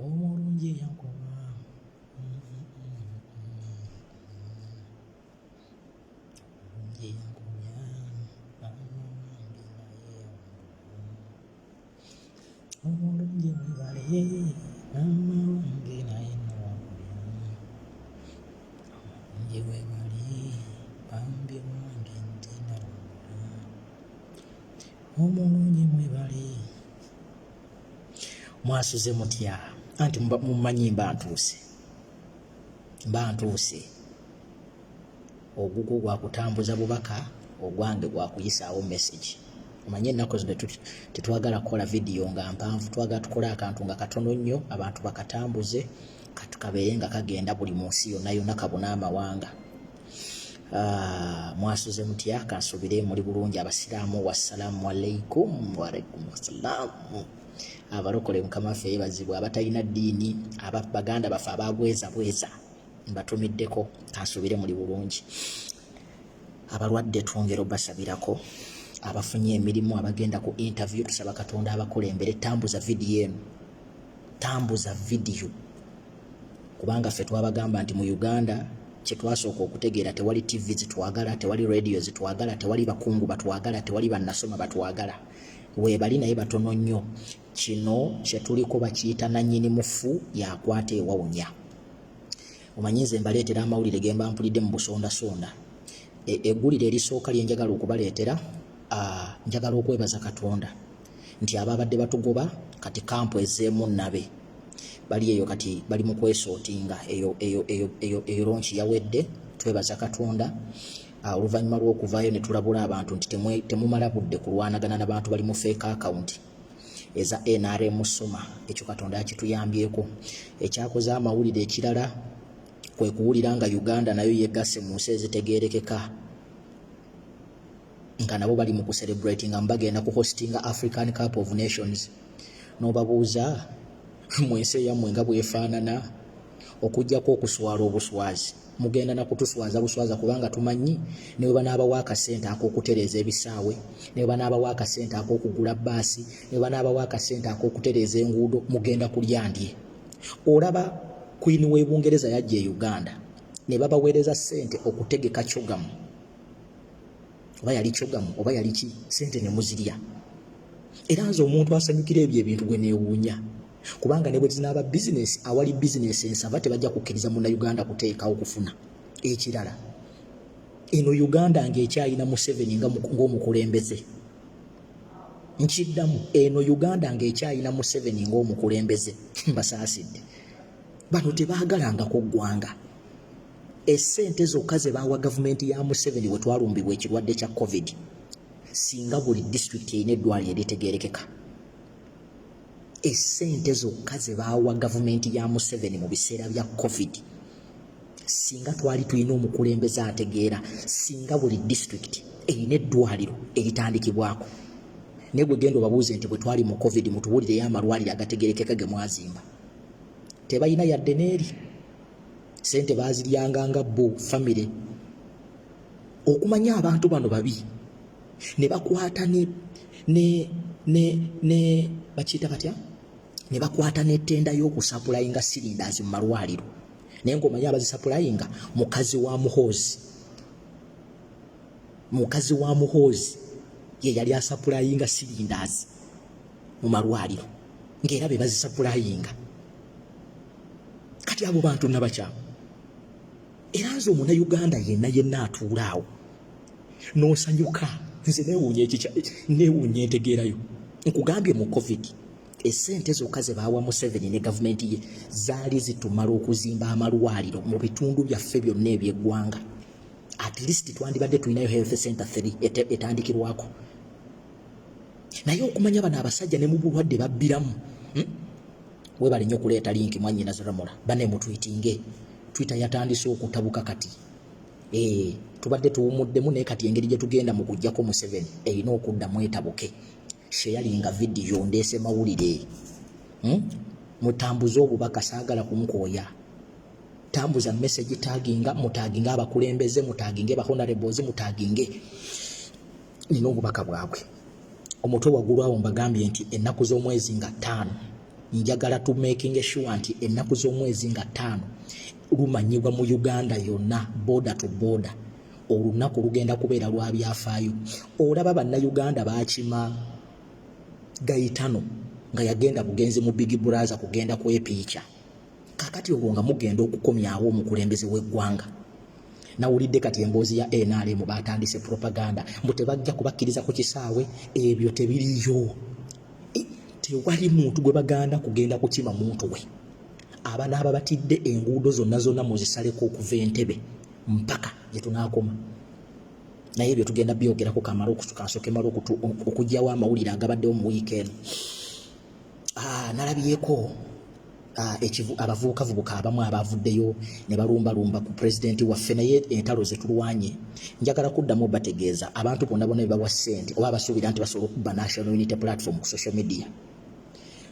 omulungi yankuba omulungi yankubya omulungi mwebale maama wange naye nawakubya omulungi webale bambi wange nze nawakubya omulungi mwebale. Mwasuze mutya anti mumanyi mba ntuuse ogugo gwa kutambuza bubaka ogwange gwa kuyisaawo message. Omanyi ennaku zino tetwagala kukola video nga mpanvu, twagala tukola akantu nga katono nnyo abantu bakatambuze katukabeere nga kagenda buli mu nsi yonna yonna kabuna amawanga. Mwasuze mutya kansubire muri bulungi abasiraamu wassalamu alaikum wa alaikum wassalamu. Abalokole mukama ffe bazibwa abatalina ddiini abaganda baffe abagweza mbatumiddeko kansubire muri bulungi. Abalwadde twongera basabirako, abafunye emirimu abagenda ku interview tusaba Katonda abakulembere. Tambuza video kubanga ffe twabagamba nti mu Uganda kye twasooka okutegeera tewali TV zitwagala, tewali radio zitwagala, tewali bakungu batwagala, tewali bannasoma batwagala. Weebali naye batono nnyo. Kino kye tuliko bakiyita nannyini mufu yakwata ewawunya. Omanyi nze mbaleetera amawulire ge mba mpulidde mu busondasonda. Eggulire erisooka lye njagala okubaleetera, njagala okwebaza Katonda nti ababadde batugoba kati kampu ezeemu nabe bali eyo kati bali mu kwesootinga eyo lonchi yawedde. Twebaza Katonda oluvannyuma lw'okuvaayo ne tulabula abantu nti temumala budde kulwanagana n'abantu bali mu fake account eza NRM Soma. Ekyo Katonda yakituyambyeko. Ekyakoze amawulire ekirala kwe kuwulira nga Uganda nayo yegasse mu nsi ezitegeerekeka nga nabo bali mu kucelebrate nga bagenda ku hostinga African Cup of Nations. N'obabuuza mu nsi eyammwe nga bwefaanana okujjako okuswala obuswazi. Mugenda na kutuswaza buswaza kubanga tumanyi ne bwe banaabawo akasente ak'okutereeza ebisaawe, ne bwe banaabawo akasente ak'okugula bbaasi, ne bwe banaabawo akasente ak'okutereeza enguudo, mugenda kulya ndye. Olaba Queen w'e Bungereza yajja e Uganda ne babaweereza ssente okutegeka Kyogamu, oba yali Kyogamu oba yali ki, ssente ne muzirya. Era nze omuntu asanyukira ebyo ebintu gwe neewuunya kubanga ne bwe zinaaba bizinesi awali bizinesi ensava tebajja kukkiriza munnayuganda kuteekawo kufuna. Ekirala eno Uganda ng'ekyayina Museveni ng'omukulembeze. Nkiddamu, eno Uganda ng'ekyayina Museveni ng'omukulembeze. Mbasaasidde bano tebaagalangako ggwanga. Essente zokka ze baawa gavumenti ya Museveni we twalumbibwa ekirwadde kya COVID, singa buli disitulikiti erina eddwaliro eritegeerekeka. Essente zokka ze baawa gavumenti ya Museveni mu biseera bya COVID, singa twali tulina omukulembeze ategeera, singa buli disitulikiti erina eddwaliro eritandikibwako. Ne bwe genda obabuuze nti bwe twali mu COVID mutubuulireyo amalwaliro agategeerekeka ge mwazimba, tebalina yadde n'eri. Sente baaziryanga nga bo famire. Okumanya abantu bano babi ne bakwata ne bakiyita batya, ne bakwata n'ettenda y'okusapulayinga silindazi mu malwaliro. Naye ng'omanyi abazisapulayinga mukazi wa muhoozi ye yali asapulayinga silindazi mu malwaliro ng'era be bazisapulayinga. Kati abo bantu nabakyamu. Era nze omunnayuganda yenna atuula awo n'osanyuka, nze neewuunya entegeerayo. Nkugambye mu COVID essente zokka ze baawa Museveni ne gavumenti ye zaali zitumala okuzimba amalwaliro mu bitundu byaffe byonna eby'eggwanga. At least twandibadde tulinayo health center 3 etandikirwako. Naye okumanya bano abasajja ne mu bulwadde babbiramu. Webale nnyo okuleeta linki mwannyina Zaramola bane mutwitinge. Twitter yatandise okutabuka kati. Tubadde tuwumuddemu naye kati engeri gye tugenda mu kujjako Museveni erina okuddamu etabuke. Sharinga video ndeese mawulire. Mutambuze obubaka saagala kumukooya. Tambuza message taginga, mutaginga abakulembeze, mutaginge ba honorables, mutaginge nino obubaka bwabwe. Omutwe waggulu awo mbagambye nti ennaku z'omwezi nga 5 njagala to making sure nti ennaku z'omwezi nga 5 lumanyibwa mu Uganda yonna border to border. Olunaku lugenda kubeera lwa byafaayo. Olaba bannayuganda baakima Gayitano nga yagenda bugenzi mu Big Brother kugenda kwepiica. Kakati olwo nga mugenda okukomyawo omukulembeze w'eggwanga. Nawulidde kati emboozi ya NRM batandise propaganda mbu tebajja kubakkiriza ku kisaawe, ebyo tebiriyo. Tewali muntu gwe baganda kugenda kukima muntu we. Abaana ababatidde enguudo zonna muzisaleko okuva Entebbe mpaka gye tunaakoma. Naye ebyo tugenda byogerako kamala okusukansoke mala okugyawo amawulire agabaddewo mu weekend. Nalabyeko abavubukavubuka abamu abavuddeyo ne balumbalumba ku pulezidenti waffe, naye entalo zetulwanye njagala kuddamu bategeeza abantu bonna bebawa ssente oba basuubira nti basobola okubba National Unity Platform ku social media.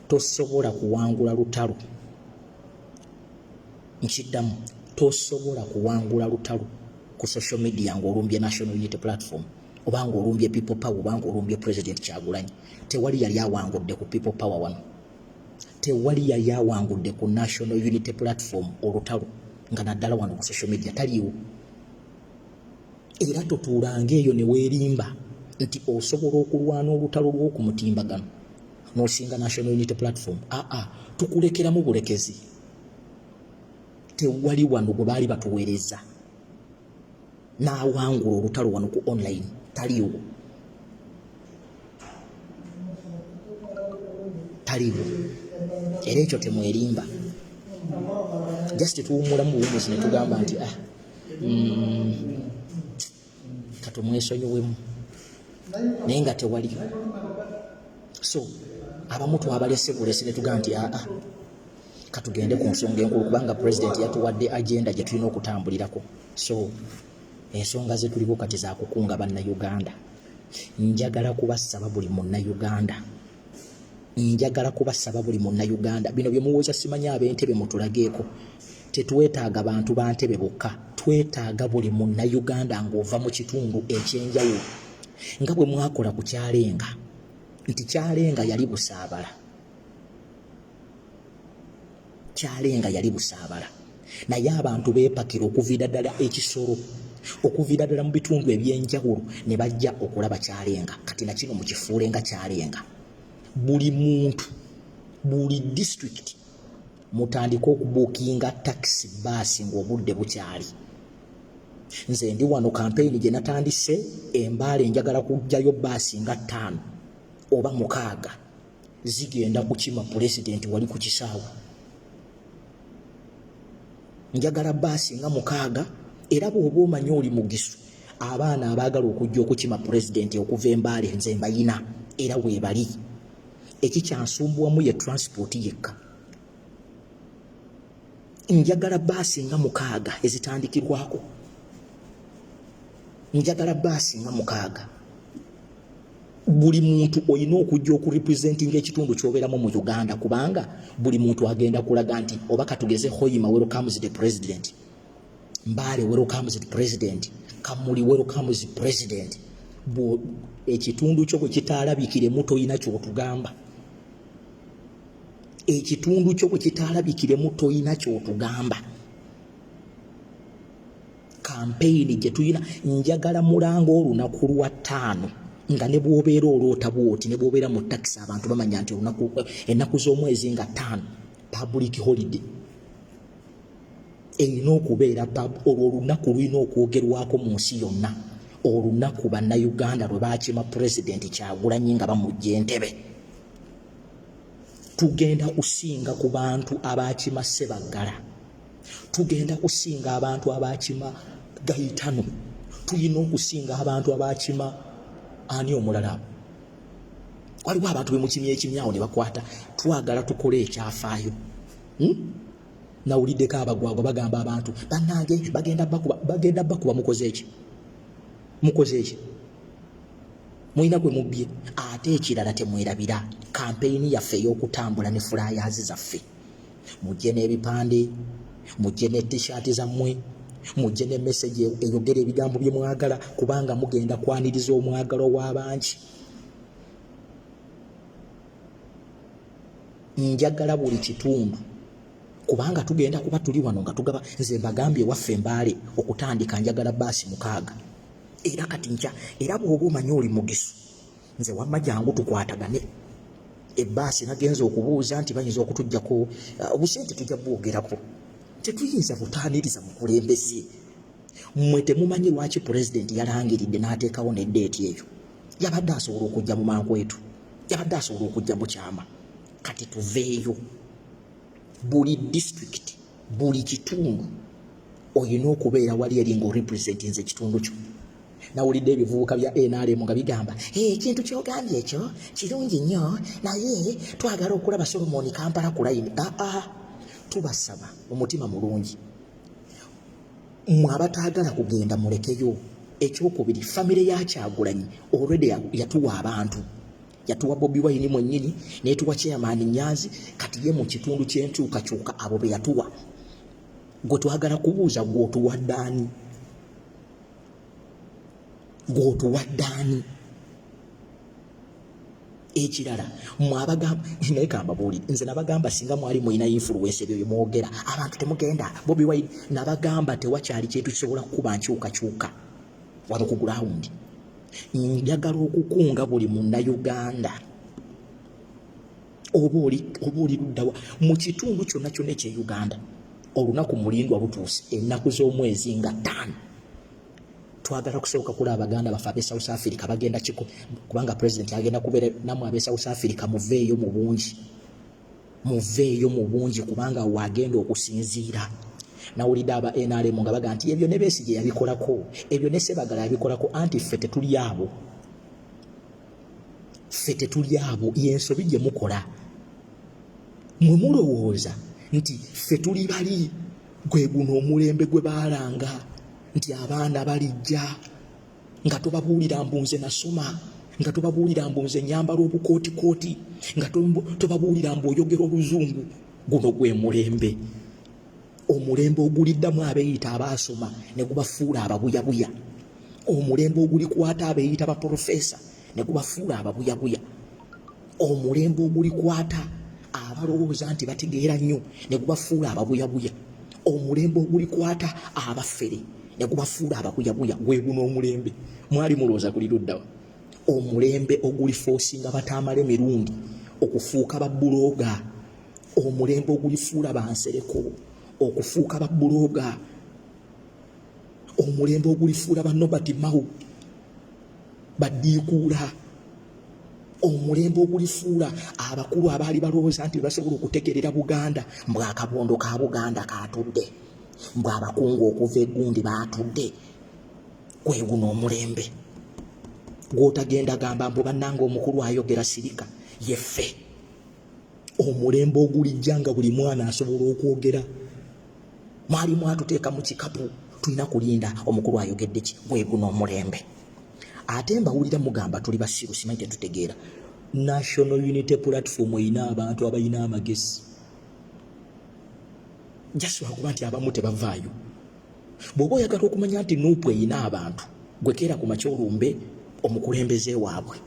Tosobola kuwangula lutalo. Nkiddamu, tosobola kuwangula lutalo ku social media ng'olumbye National Unity Platform oba ng'olumbye People Power oba ng'olumbye President Kyagulanyi. Tewali yali awangudde ku People Power wano. Tewali yali awangudde ku National Unity Platform olutalo nga naddala wano ku social media taliwo. Era totuulanga eyo ne weerimba nti osobola okulwana olutalo lw'okumutimbagano n'osinga National Unity Platform. Tukulekeramu bulekezi. Tewali wano gwe baali batuweereza n'awangula olutalo wano ku online taliwo. Era ekyo temwerimba. Just tuwumulamu buwumbuzi ne tugamba nti katumwesonyiwemu naye nga tewali. So abamu twabalese bulesi ne tugamba nti katugende ku nsonga enkulu kubanga president yatuwadde agenda gye tulina okutambulirako. So ensonga ze tuliko kati za kukunga bannayuganda. Njagala kubasaba buli munnayuganda. Njagala kubasaba buli munnayuganda. Bino bye muwooza simanya ab'Entebbe mutulageeko. Tetwetaaga bantu ba Ntebbe bokka. Twetaaga buli munnayuganda ng'ova mu kitundu ekyenjawulo. Nga bwe mwakola ku Kyalenga. Nti Kyalenga yali busaabala. Kyalenga yali busaabala. Naye abantu beepakira okuviira ddala ekisoro. Okuviira ddala mu bitundu ebyenjawulo ne bajja okulaba Kyalenga. Kati na kino mukifuule nga Kyalenga. Buli muntu, buli district mutandika okubuukinga taxi baasi ng'obudde bukyali. Nze ndi wano campaign gye natandise Embaale njagala kujjayo baasi nga 5 oba 6 zigenda kukima president wali ku kisaawe. Njagala baasi nga 6 era bw'oba omanyi oli mugisu abaana abaagala okujja okukima president okuva Embaale nze mbayina era weebali. Ekikyansumbuwamu ye transport yekka. Njagala baasi nga 6 ezitandikirwako. Njagala baasi nga 6. Buli muntu olina okujja okurepresentinga ekitundu ky'obeeramu mu Uganda kubanga buli muntu agenda kulaga nti oba katugeze Hoima welcomes the president, Mbale welcomes the president, Kamuli welcomes the president. Ekitundu kyo bwe kitaalabikiremu toyina ky'otugamba. Ekitundu kyo bwe kitaalabikiremu toyina ky'otugamba. Campaign gye tuyina njagala mulanga olunaku lwa 5 nga ne bw'obeera oloota bw'oti ne bw'obeera mu taxi abantu bamanya nti ennaku z'omwezi nga 5 public holiday. Erina okubeera olwo olunaku lulina okwogerwako mu nsi yonna. Olunaku bannayuganda lwe baakima president Kyagulanyi nga bamujja Entebbe. Tugenda kusinga ku bantu abaakima Ssebaggala. Tugenda kusinga abantu abaakima Gayitano. Tulina okusinga abantu abaakima ani omulala. Waliwo abantu bemukimya ekimyawo ne bakwata. Twagala tukole ekyafaayo. Nawuliddeko abagwagwa bagamba abantu bannange bagenda bakuba mukoze eki. Mukoze eki. Mulina gwe mubbye. Ate ekirala temwerabira. Kampeyini yaffe ey'okutambula ne flyers zaffe. Mujje n'ebipande, mujje ne t-shirt zammwe, mujje ne message eyogera ebigambo bye mwagala kubanga mugenda kwaniriza omwagalo w'abangi. njagala buli kitundu kubanga tugenda kuba tuli wano nga tugaba nze mbagambye waffe Mbale okutandika njagala baasi 6 era kati ncha era bw'oba omanyi oli mugisu nze wamma jangu tukwatagane ebbaasi nagenza okubuuza nti bayinza okutujjako obusente tujja bwogerako tetuyinza butaaniriza mukulembeze mmwe temumanyi lwaki pulezidenti yalangiridde n'ateekawo ne ddeeti eyo yabadde asobola okujja mu Mankwetu yabadde asobola okujja mu Kyama kati tuveeyo buli district buli kitundu oyina okubeera wali eri ng'orepresentinze ekitundu kyo nawulidde ebivubuka bya NRM nga bigamba ekintu kyogambye ekyo kirungi nnyo naye twagala okulaba Solomon Kampala ku layini tubasaba omutima mulungi mwabataagala kugenda mulekeyo ekyokubiri famire ya Kyagulanyi already yatuwa abantu yatuwa Bobi Wine mwennyini netuwa Chairman Nyanzi kati ye mu kitundu ky'enkyukakyuka abo be yatuwa gwe twagala kubuuza gwotuwa ddaani ekirala mwabagamba naye kambabuli nze nabagamba singa mwali mulina influence ebyo byemwogera abantu temugenda Bobi Wine nabagamba tewakyali kintu kisobola kukuba nkyukakyuka wano ku ground njagala okukunga buli munnayuganda oba oli luddawa mu kitundu kyonna kyonna ekye Uganda olunaku mulindwa butuuse ennaku z'omwezi nga 5 twagala kusooka kula abaganda bafe ab'e South Africa bagenda kiko kubanga president agenda kubeera namwe ab'e South Africa muveeyo mu bungi kubanga wagenda okusinziira nawulidde aba NRM nga baga nti ebyo ne Besigye yabikolako ebyo ne Sebagala yabikolako anti ffe tetuli abo yensobi gye mukola mwe mulowooza nti ffe tuli bali gwe guno omulembe gwe baalanga nti abaana balijja nga tobabuulira mbu nze nasoma nga tobabuulira mbu nze nyambala obukootikooti nga tobabuulira mbu oyogera oluzungu guno gwe mulembe omulembe oguliddamu abeeyita abaasoma ne gubafuula ababuyabuya omulembe ogulikwata abeeyita baprofesa ne gubafuula ababuyabuya omulembe ogulikwata abalowooza nti bategeera nnyo ne gubafuula ababuyabuya omulembe ogulikwata abafere ne gubafuula ababuyabuya gwe guno omulembe mwali mulowooza kuli luddawa omulembe ogulifoosinga bataamala emirundi okufuuka babbulooga omulembe ogulifuula bansereko okufuuka babbulooga omulembe ogulifuula bannobati Mao baddiikuula omulembe ogulifuula abakulu abaali balowooza nti basobola okutegerera Buganda mbw akabondo ka Buganda kaatudde mbw abakungu okuva eggundi baatudde gwe guno omulembe gw'otagenda gamba mbu bannanga omukulu ayogera sirika yeffe omulembe ogulijja nga buli mwana asobola okwogera mwali mwatuteeka mu kikapu tulina kulinda omukulu ayogedde ki gwe guno omulembe ate mbawulira mugamba tuli basiru simanyi tetutegeera National Unity Platform eyina abantu abayina amagezi jaswa kuba nti abamu tebavaayo bw'oba oyagala okumanya nti nuupu eyina abantu gwe keera ku makyolumbe omukulembeze waabwe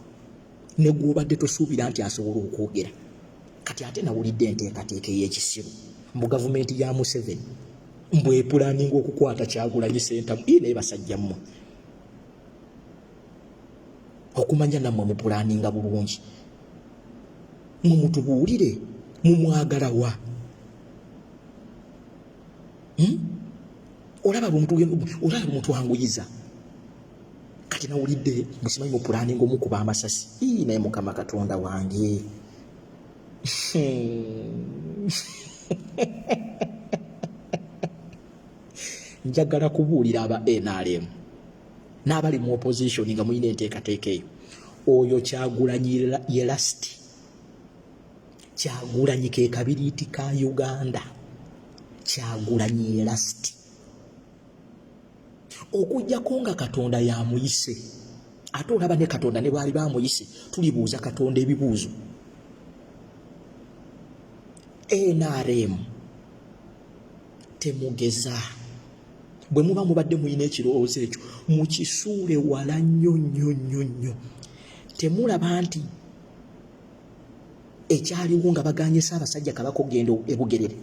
ne gw'obadde tosuubira nti asobola okwogera kati ate nawulidde enteekateeka ey'ekisiru mu gavumenti ya Museveni mbwepulaninga okukwata Kyagulanyi Ssentamu naye basajja mmwe okumanya nammwe mupulaninga bulungi mumutubuulire mumwagala wa olaba omuntu wanguyiza kati nawulidde musimanyi mupulaninga omukuba amasasi naye Mukama Katonda wange njagala kubuulira aba NRM n'abali mu opposition nga muyina enteekateeka eyo oyo Kyagulanyi ye lasti Kyagulanyi ke kabiriiti ka Uganda Kyagulanyi ye lasti okujjako nga Katonda yamuyise ate olaba ne Katonda ne baali bamuyise tulibuuza Katonda ebibuuzo NRM temugeza bwe muba mubadde muyina ekirowoozo ekyo mukisuule wala nnyo temulaba nti ekyaliwo nga baganyisa abasajja Kabaka okugenda e Bugerere,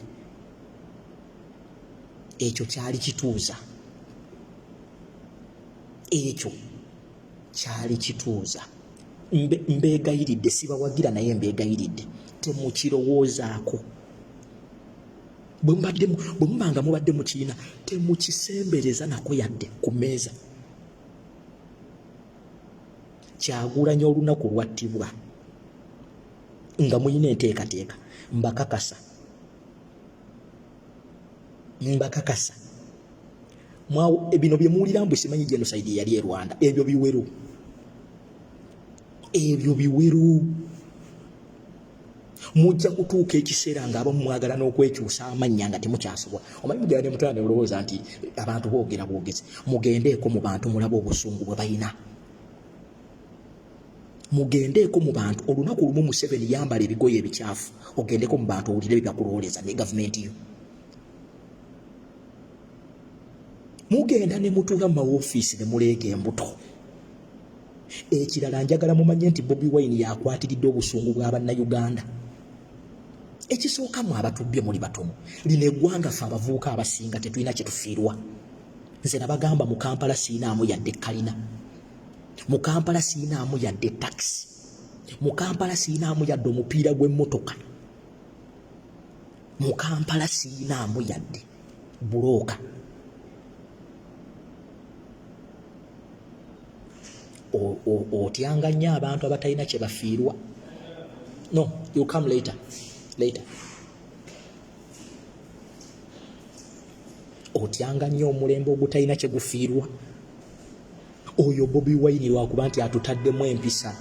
ekyo kyali kituuza, ekyo kyali kituuza. Mbeegayiridde, sibawagira naye mbeegayiridde, temukirowoozaako. bwe mubanga mubadde mu kiina temukisembereza nako yadde ku mmeeza. Kyagulanyi olunaku lwattibwa nga muyina enteekateeka, mbakakasa bino bye muwulira mbu simanyi genocide yali e Rwanda, ebyo biweru. Mujja kutuuka ekiseera ng'abamu mwagala n'okwekyusa amannya nga temukyasobola. Omanyi mugenda ne mutala ne olowooza nti abantu boogera bwogezi. Mugendeeko mu bantu mulabe obusungu bwe balina. Mugendeeko mu bantu. Olunaku lumu Museveni yambala ebigoye ebikyafu, ogendeko mu bantu owulire bibyakulowooleza ne gavumenti yo. Mugenda ne mutuula mu mawoofiisi ne muleega embuto. Ekirala njagala mumanye nti Bobi Wine yakwatiridde obusungu bw'Abannayuganda. Ekisooka mu abatubbye muli batono. Lino eggwanga ffe abavubuka abasinga tetulina kye tufiirwa. Nze nabagamba mu Kampala siinaamu yadde kalina. Mu Kampala siinaamu yadde taxi. Mu Kampala siinaamu yadde omupiira gw'emmotoka. Mu Kampala siinaamu yadde bulooka. Otyanga nnyo abantu abatalina kye bafiirwa. No, you come later. Otyanga nnyo omulembe ogutalina kye gufiirwa. Oyo Bobi Wine lwakuba nti atutaddemu empisa.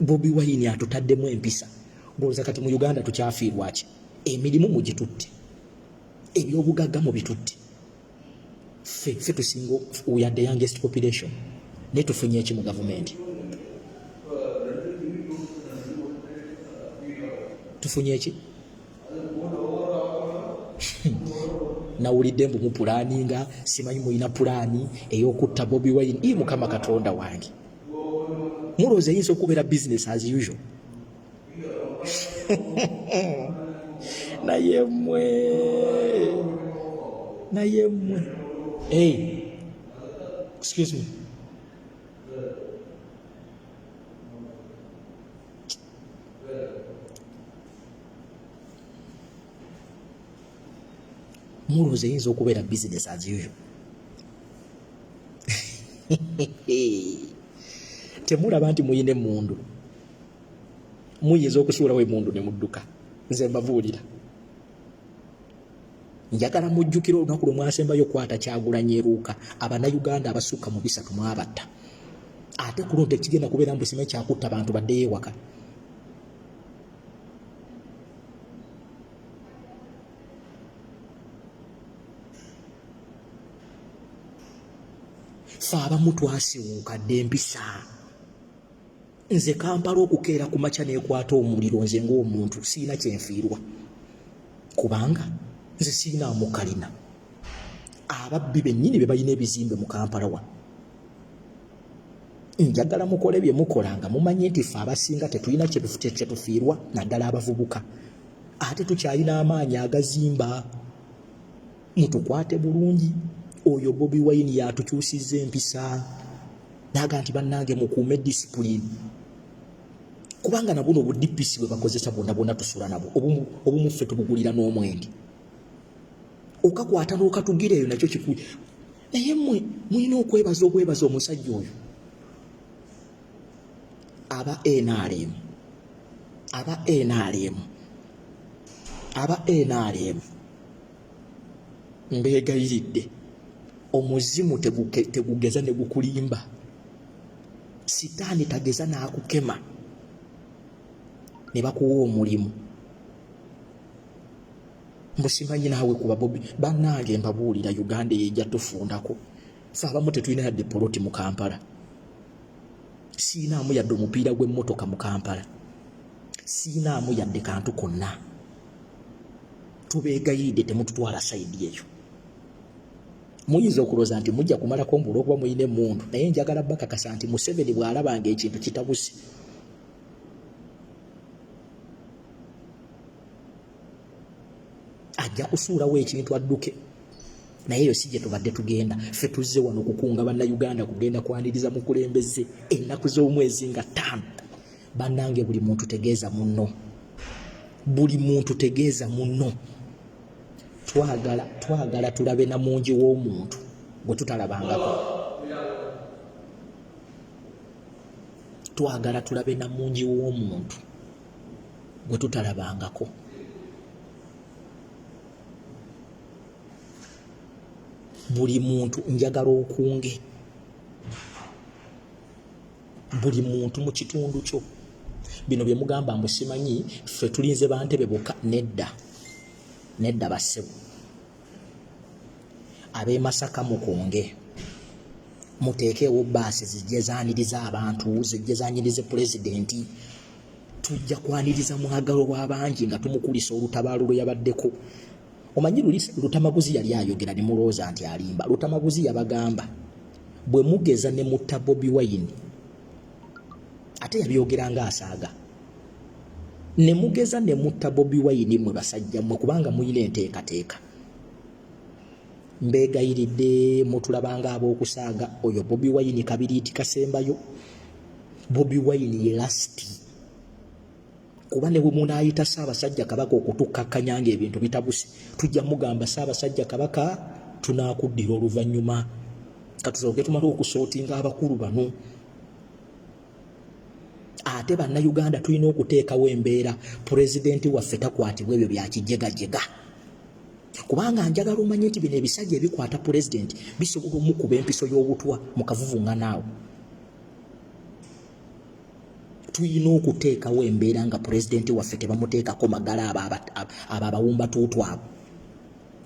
Bobi Wine atutaddemu empisa. Ng'olowooza kati mu Uganda tukyafiirwa ki? Emirimu mugitutte, ebyobugagga mubitutte. Ffe tusinga, we are the youngest population. Ne tufunye eki mu gavumenti? Tufunye eki? Nawulidde mbu mupulaaninga, simanyi muyina pulaani ey'okutta Bobi Wine. Mukama Katonda wange, mulowooza eyinza okubeera business as usual? naye mmwe hey, excuse me. Mulowooza eyinza okubeera business as usual? Temulaba nti muyina emmundu, muyinza okusuulawo emmundu ne mudduka. Nze mbabuulira, njagala mujjukire olunaku lwe mwasembayo kwata Kyagulanyi eruuka. Abannayuganda abasukka mu 300 mwabatta. Ate ku lunte kigenda kubeera mbu simanyi kyakutta abantu baddeyo ewaka. Ffe abamu twasiwuukadde empisa. Nze Kampala okukeera ku makya n'ekwata omuliro, nze ng'omuntu siina kyenfiirwa, kubanga nze siinaamu kalina. Ababbi bennyini be balina ebizimbe mu Kampala wa. Njagala mukole bye mukola nga mumanye nti ffe abasinga tetulina kye tufiirwa, naddala abavubuka. Ate tukyalina amaanyi agazimba. Mutukwate bulungi. Oyo Bobi Wine yatukyusizza empisa. Naga nti bannange mukuume discipline. Kubanga nabuno obudipisi bwe bakozesa bonna tusula nabo. Obumu ffe tubugulira n'omwenge. Okakwata n'okatugira eyo nakyo kikulu. Naye mmwe mulina okwebaza omusajja oyo. Aba NRM mbeegayiridde, omuzimu tegugeza ne gukulimba. Sitaani tageza n'akukema ne bakuwa omulimu. Musimanyi naawe kuba Bobi. Bannange mbabuulira, Uganda ejja tufundako. Ffe abamu tetulina yadde poloti mu Kampala. Siinaamu yadde omupiira gw'emmotoka mu Kampala. Siinaamu yadde kantu konna. Tubeegayiridde temututwala sayidi eyo. Muyinza okulooza nti mujja kumalako mbu olw'okuba muyina emmundu, naye njagala bakakasa nti Museveni bw'alabanga ekintu kitabuse ajja kusuulawo ekintu adduke. Naye yo si gye tubadde tugenda. Ffe tuzze wano kukunga bannayuganda kugenda kwaniriza mukulembeze ennaku z'omwezi nga 5. Bannange, buli muntu tegeeza munno. Buli muntu tegeeza munno. Twagala tulabe na mungi w'omuntu gwe tutalabangako. Twagala tulabe na mungi w'omuntu gwe tutalabangako. Buli muntu njagala okunge. Buli muntu mu kitundu kyo. Bino bye mugamba mbu simanyi ffe tulinze bantebe bokka. Nedda bassebo. Ab'e Masaka mukunge. Muteekeewo bbaasi zijje zaaniriza abantu, zijje zaanyirize pulezidenti. Tujja kwaniriza mwagalo w'abangi nga tumukulisa olutabaalo lwe yabaddeko. Omanyi Lutamaguzi yali ayogera ne mulowooza nti alimba. Lutamaguzi yabagamba bwe mugeza ne mutta Bobi Wine, ate yabyogera ng'asaaga, ne mugeza ne mutta Bobi Wine mwe basajja mmwe kubanga muyina enteekateeka. Mbeegayiridde mutulabanga ab'okusaaga. Oyo Bobi Wine Kabiriiti kasembayo. Bobi Wine ye lasiti. Kuba ne bwe munaayita Ssaabasajja Kabaka okutukkakanya ng'ebintu bitabuse, tujja mugamba Ssaabasajja Kabaka tunaakuddira oluvannyuma. Katusooke tumale okusootinga abakulu bano. Ate bannayuganda tulina okuteekawo embeera pulezidenti waffe takwatibwa ebyo bya kijegajega. Kubanga njagala omanye nti bino ebisajja ebikwata pulezidenti bisobola omukuba empiso y'obutwa mu kavuvuŋŋanaawo. Tulina okuteekawo embeera nga pulezidenti waffe tebamuteekako magala abo abawumbatuutu abo.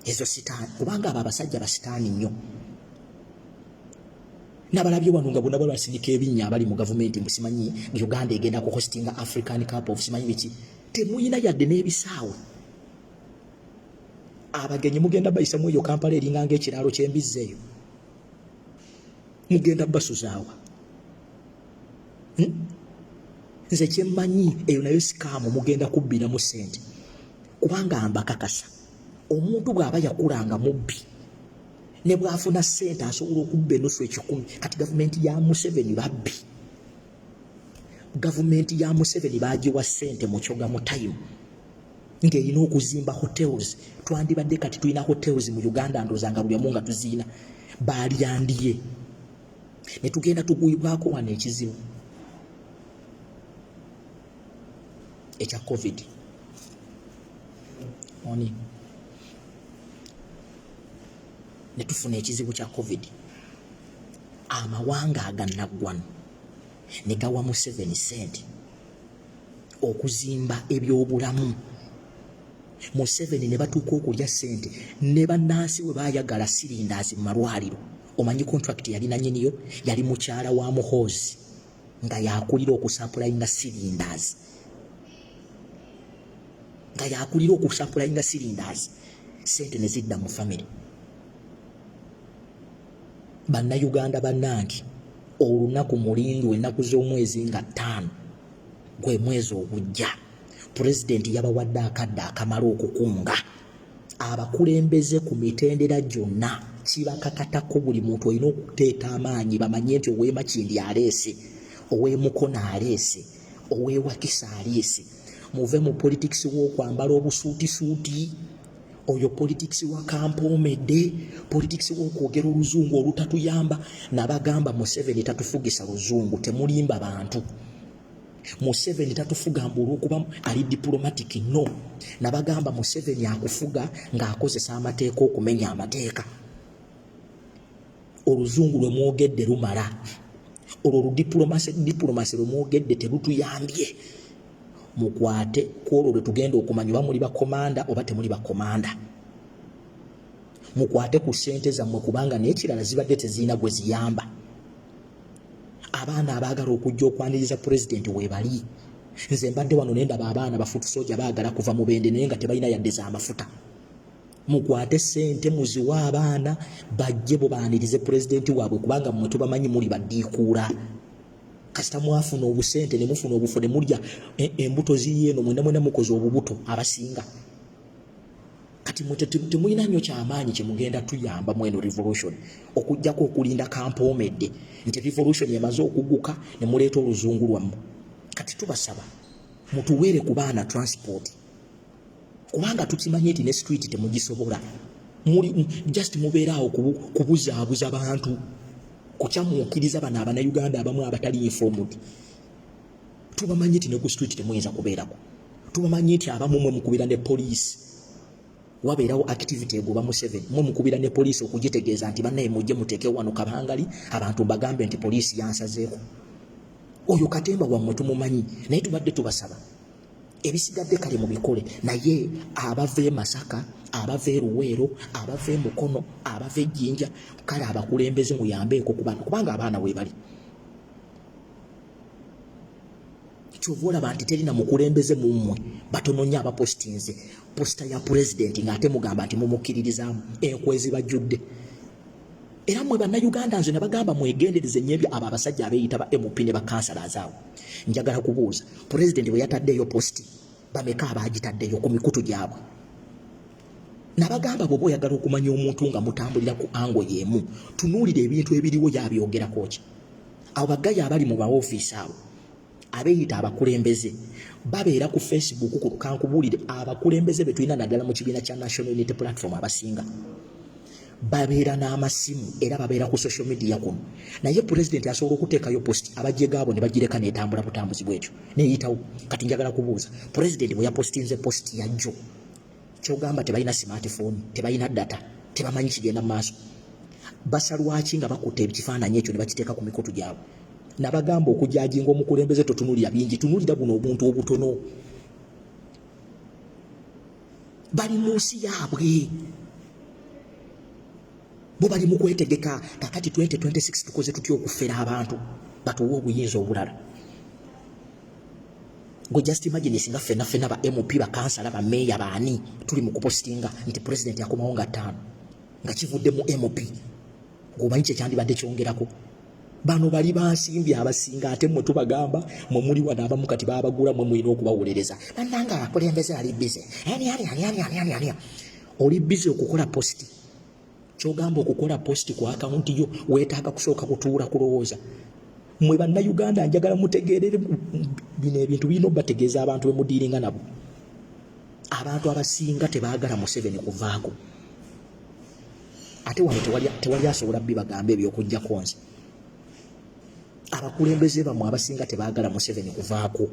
Ezo sitaani, kubanga abo abasajja basitaani nnyo. Nabalabye wano nga bonna balwasindika ebinnya abali mu gavumenti mbu simanyi Uganda egenda ku hostinga African Cup of simanyi biki. Temuyina yadde n'ebisaawe. Abagenyi mugenda bayisamu eyo Kampala eringa ng'ekiraalo ky'embizzi eyo. Mugenda basuzaawa. Nze kyemmanyi eyo nayo sikaamu mugenda kubbiramu ssente. Kubanga mbakakasa omuntu bw'aba yakulanga mubbi ne bw'afuna ssente asobola okubba ennusu 10. Kati gavumenti ya Museveni babbi. Gavumenti ya Museveni baagiwa ssente mu kyoga mu time ng'erina okuzimba hotels. Twandibadde kati tulina hotels mu Uganda ndowooza nga buli omu nga tuziina. Baalyandiye ne tugenda tugwibwako wano ekizibu ekya COVID. Ne tufuna ekizibu kya COVID. Amawanga aganaggwano ne gawa Museveni ssente okuzimba ebyobulamu. Museveni ne batuuka okulya ssente ne bannansi we baayagala sirindazi mu malwaliro. Omanyi contract yalina nnyiniyo yali mukyala wa Muhoozi nga yakulira okusapulayinga sirindazi. Ssente ne zidda mu family. Bannayuganda bannange, olunaku mulindu ennaku z'omwezi nga 5 gwe mwezi ogujja pulezidenti yabawadde akadde akamala okukunga abakulembeze ku mitendera gyonna. Kibakakatako buli muntu olina okuteeta amaanyi bamanye nti ow'e Makindi aleese, ow'e Mukono aleese, ow'e Wakisa aleese. Muve mu politics w'okwambala obusuutisuuti, oyo politics wa kampoomedde, politics w'okwogera oluzungu olutatuyamba. Nabagamba Museveni tatufugisa luzungu, temulimba bantu. Museveni tatufuga mbu olw'okuba ali diplomatic no. Nabagamba Museveni akufuga ng'akozesa amateeka okumenya amateeka. Oluzungu lwe mwogedde lumala. Olwo diplomasi lwe mwogedde terutuyambye. Mukwate kwolwo lwe tugenda okumanya oba muli bakomanda oba temuli bakomanda. Mukwate ku ssente zammwe kubanga n'ekirala zibadde tezirina gwe ziyamba. Abaana abaagala okujja okwaniriza pulezidenti weebali. Nze mbadde wano nendaba abaana bafutu soja baagala kuva mu bende naye nga tebalina yadde z'amafuta. Mukwate ssente muziwa abaana bajje bubaanirize pulezidenti waabwe kubanga mmwe tubamanyi muli baddiikuula. Kasita mwafuna obusente ne mufuna obufu ne mulya embuto ziri eno mwena mukoze obubuto abasinga. Kati kati temulina nnyo kyamaanyi kyemugenda tuyamba mweno revolution okujjako okulinda kampomedde nti revolution yamaze okuguka ne muleeta oluzungu lwammwe. Kati tubasaba mutuweere ku baana transport kubanga tukimanyi nti ne street temugisobola. Just mubeeraawo kubuzaabuza bantu kukyamuukiriza bano Abannayuganda abamu abatali informed. Tubamanyi nti ne ku street temuyinza kubeerako. Tubamanyi nti abamu mwe mukubira ne police wabeerawo activity egoba mu 7 mwe mukubira ne police okugitegeeza nti bannaye mujje muteeke wano kabangali abantu bagambe nti police yansazeeko. Oyo katemba wammwe tumumanyi naye tubadde tubasaba ebisigadde kale mu bikole naye abava e Masaka abava e Luweero abava e Mukono abava e Jjinja kale abakulembeze muyambeeko kubanga abaana weebali. Kyova olaba nti terina mukulembeze mummwe batono nnyo abapostinze posta ya president ng'ate mugamba nti mumukkiririzaamu enkwezi bajjudde. Era mmwe Bannayuganda nze ne bagamba mwegendereze nnyo ebyo abo abasajja abeeyita ba MP ne bakansala zaawo. Njagala kubuuza president bwe yataddeyo posti bameka abaagitaddeyo ku mikutu gyabwe. Nabagamba bw'oba oyagala okumanya omuntu nga mutambulira ku ango y'emu tunuulira ebintu ebiriwo yabyogerako ki. Abo baggayi abali mu baofiisi abo abeeyita abakulembeze babeera ku Facebook ku kankubuulire abakulembeze be tulina naddala mu kibiina kya National Unity Platform abasinga babeera n'amasimu era babeera ku social media kuno. Naye president asobola okuteekayo posti abajje gaabo ne bagireka n'etambula butambuzi bw'ekyo neeyitawo. Kati njagala kubuuza president bwe yapostinze posti ya jjo kyogamba tebalina smartphone tebalina data tebamanyi kigenda mu maaso basalwaki nga bakutte ekifaananyi ekyo ne bakiteeka ku mikutu gyabwe. Nabagamba okujajinga omukulembeze totunulira bingi tunulira buno obuntu obutono bali mu nsi yaabwe bo bali mu kwetegeka kakati 2026 tukoze tutya okufera abantu batuwa obuyinza obulala. Go just imagine singa fena ba MP bakansala ba meya baani tuli mu kupostinga nti president yakomawo nga 5 nga kivudde mu MP gomanyi kyandibadde kyongerako. Bano bali bansimbi abasinga ate mwe tubagamba mwe muli wana abamu kati babagula mwe mulina okubawolereza nanga akulembeze ali busy ani oli busy okukola posti. Kyogamba okukola posti ku account yo weetaaga kusooka kutuula kulowooza. Mwe Bannayuganda njagala mutegeerere bino ebintu birina bategeeza abantu be mudiiringa nabo. Abantu abasinga tebaagala Museveni kuvaako ate wano tewali asobola bibagambe ebyokujja konze. Abakulembeze bamwe abasinga tebaagala Museveni kuvaako.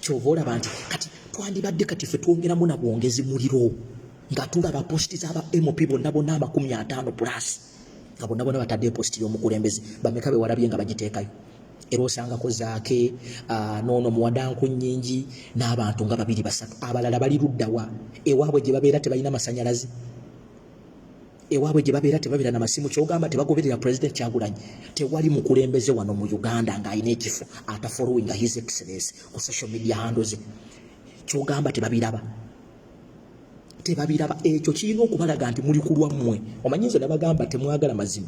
Kyova olaba nti kati twandibadde kati ffe twongeramu na bwongezi muliro nga tulaba posti z'aba MP bonna 50+ nga bonna batadde posti y'omukulembeze bameka be walabye nga bagiteekayo. Era osangako Zaake noono Muwadanku Nnyingi n'abantu nga 2-3 abalala bali luddawa ewaabwe gye babeera tebalina masanyalazi ewaabwe gye babeera tebabeera na masimu. Kyogamba tebagoberera president Kyagulanyi. Tewali mukulembeze wano mu Uganda ng'alina ekifo ata following his excellence ku social media handles. Kyogamba tebabiraba ekyo kirina okubalaga nti muli ku lwammwe. Omanyizo nabagamba temwagala mazima.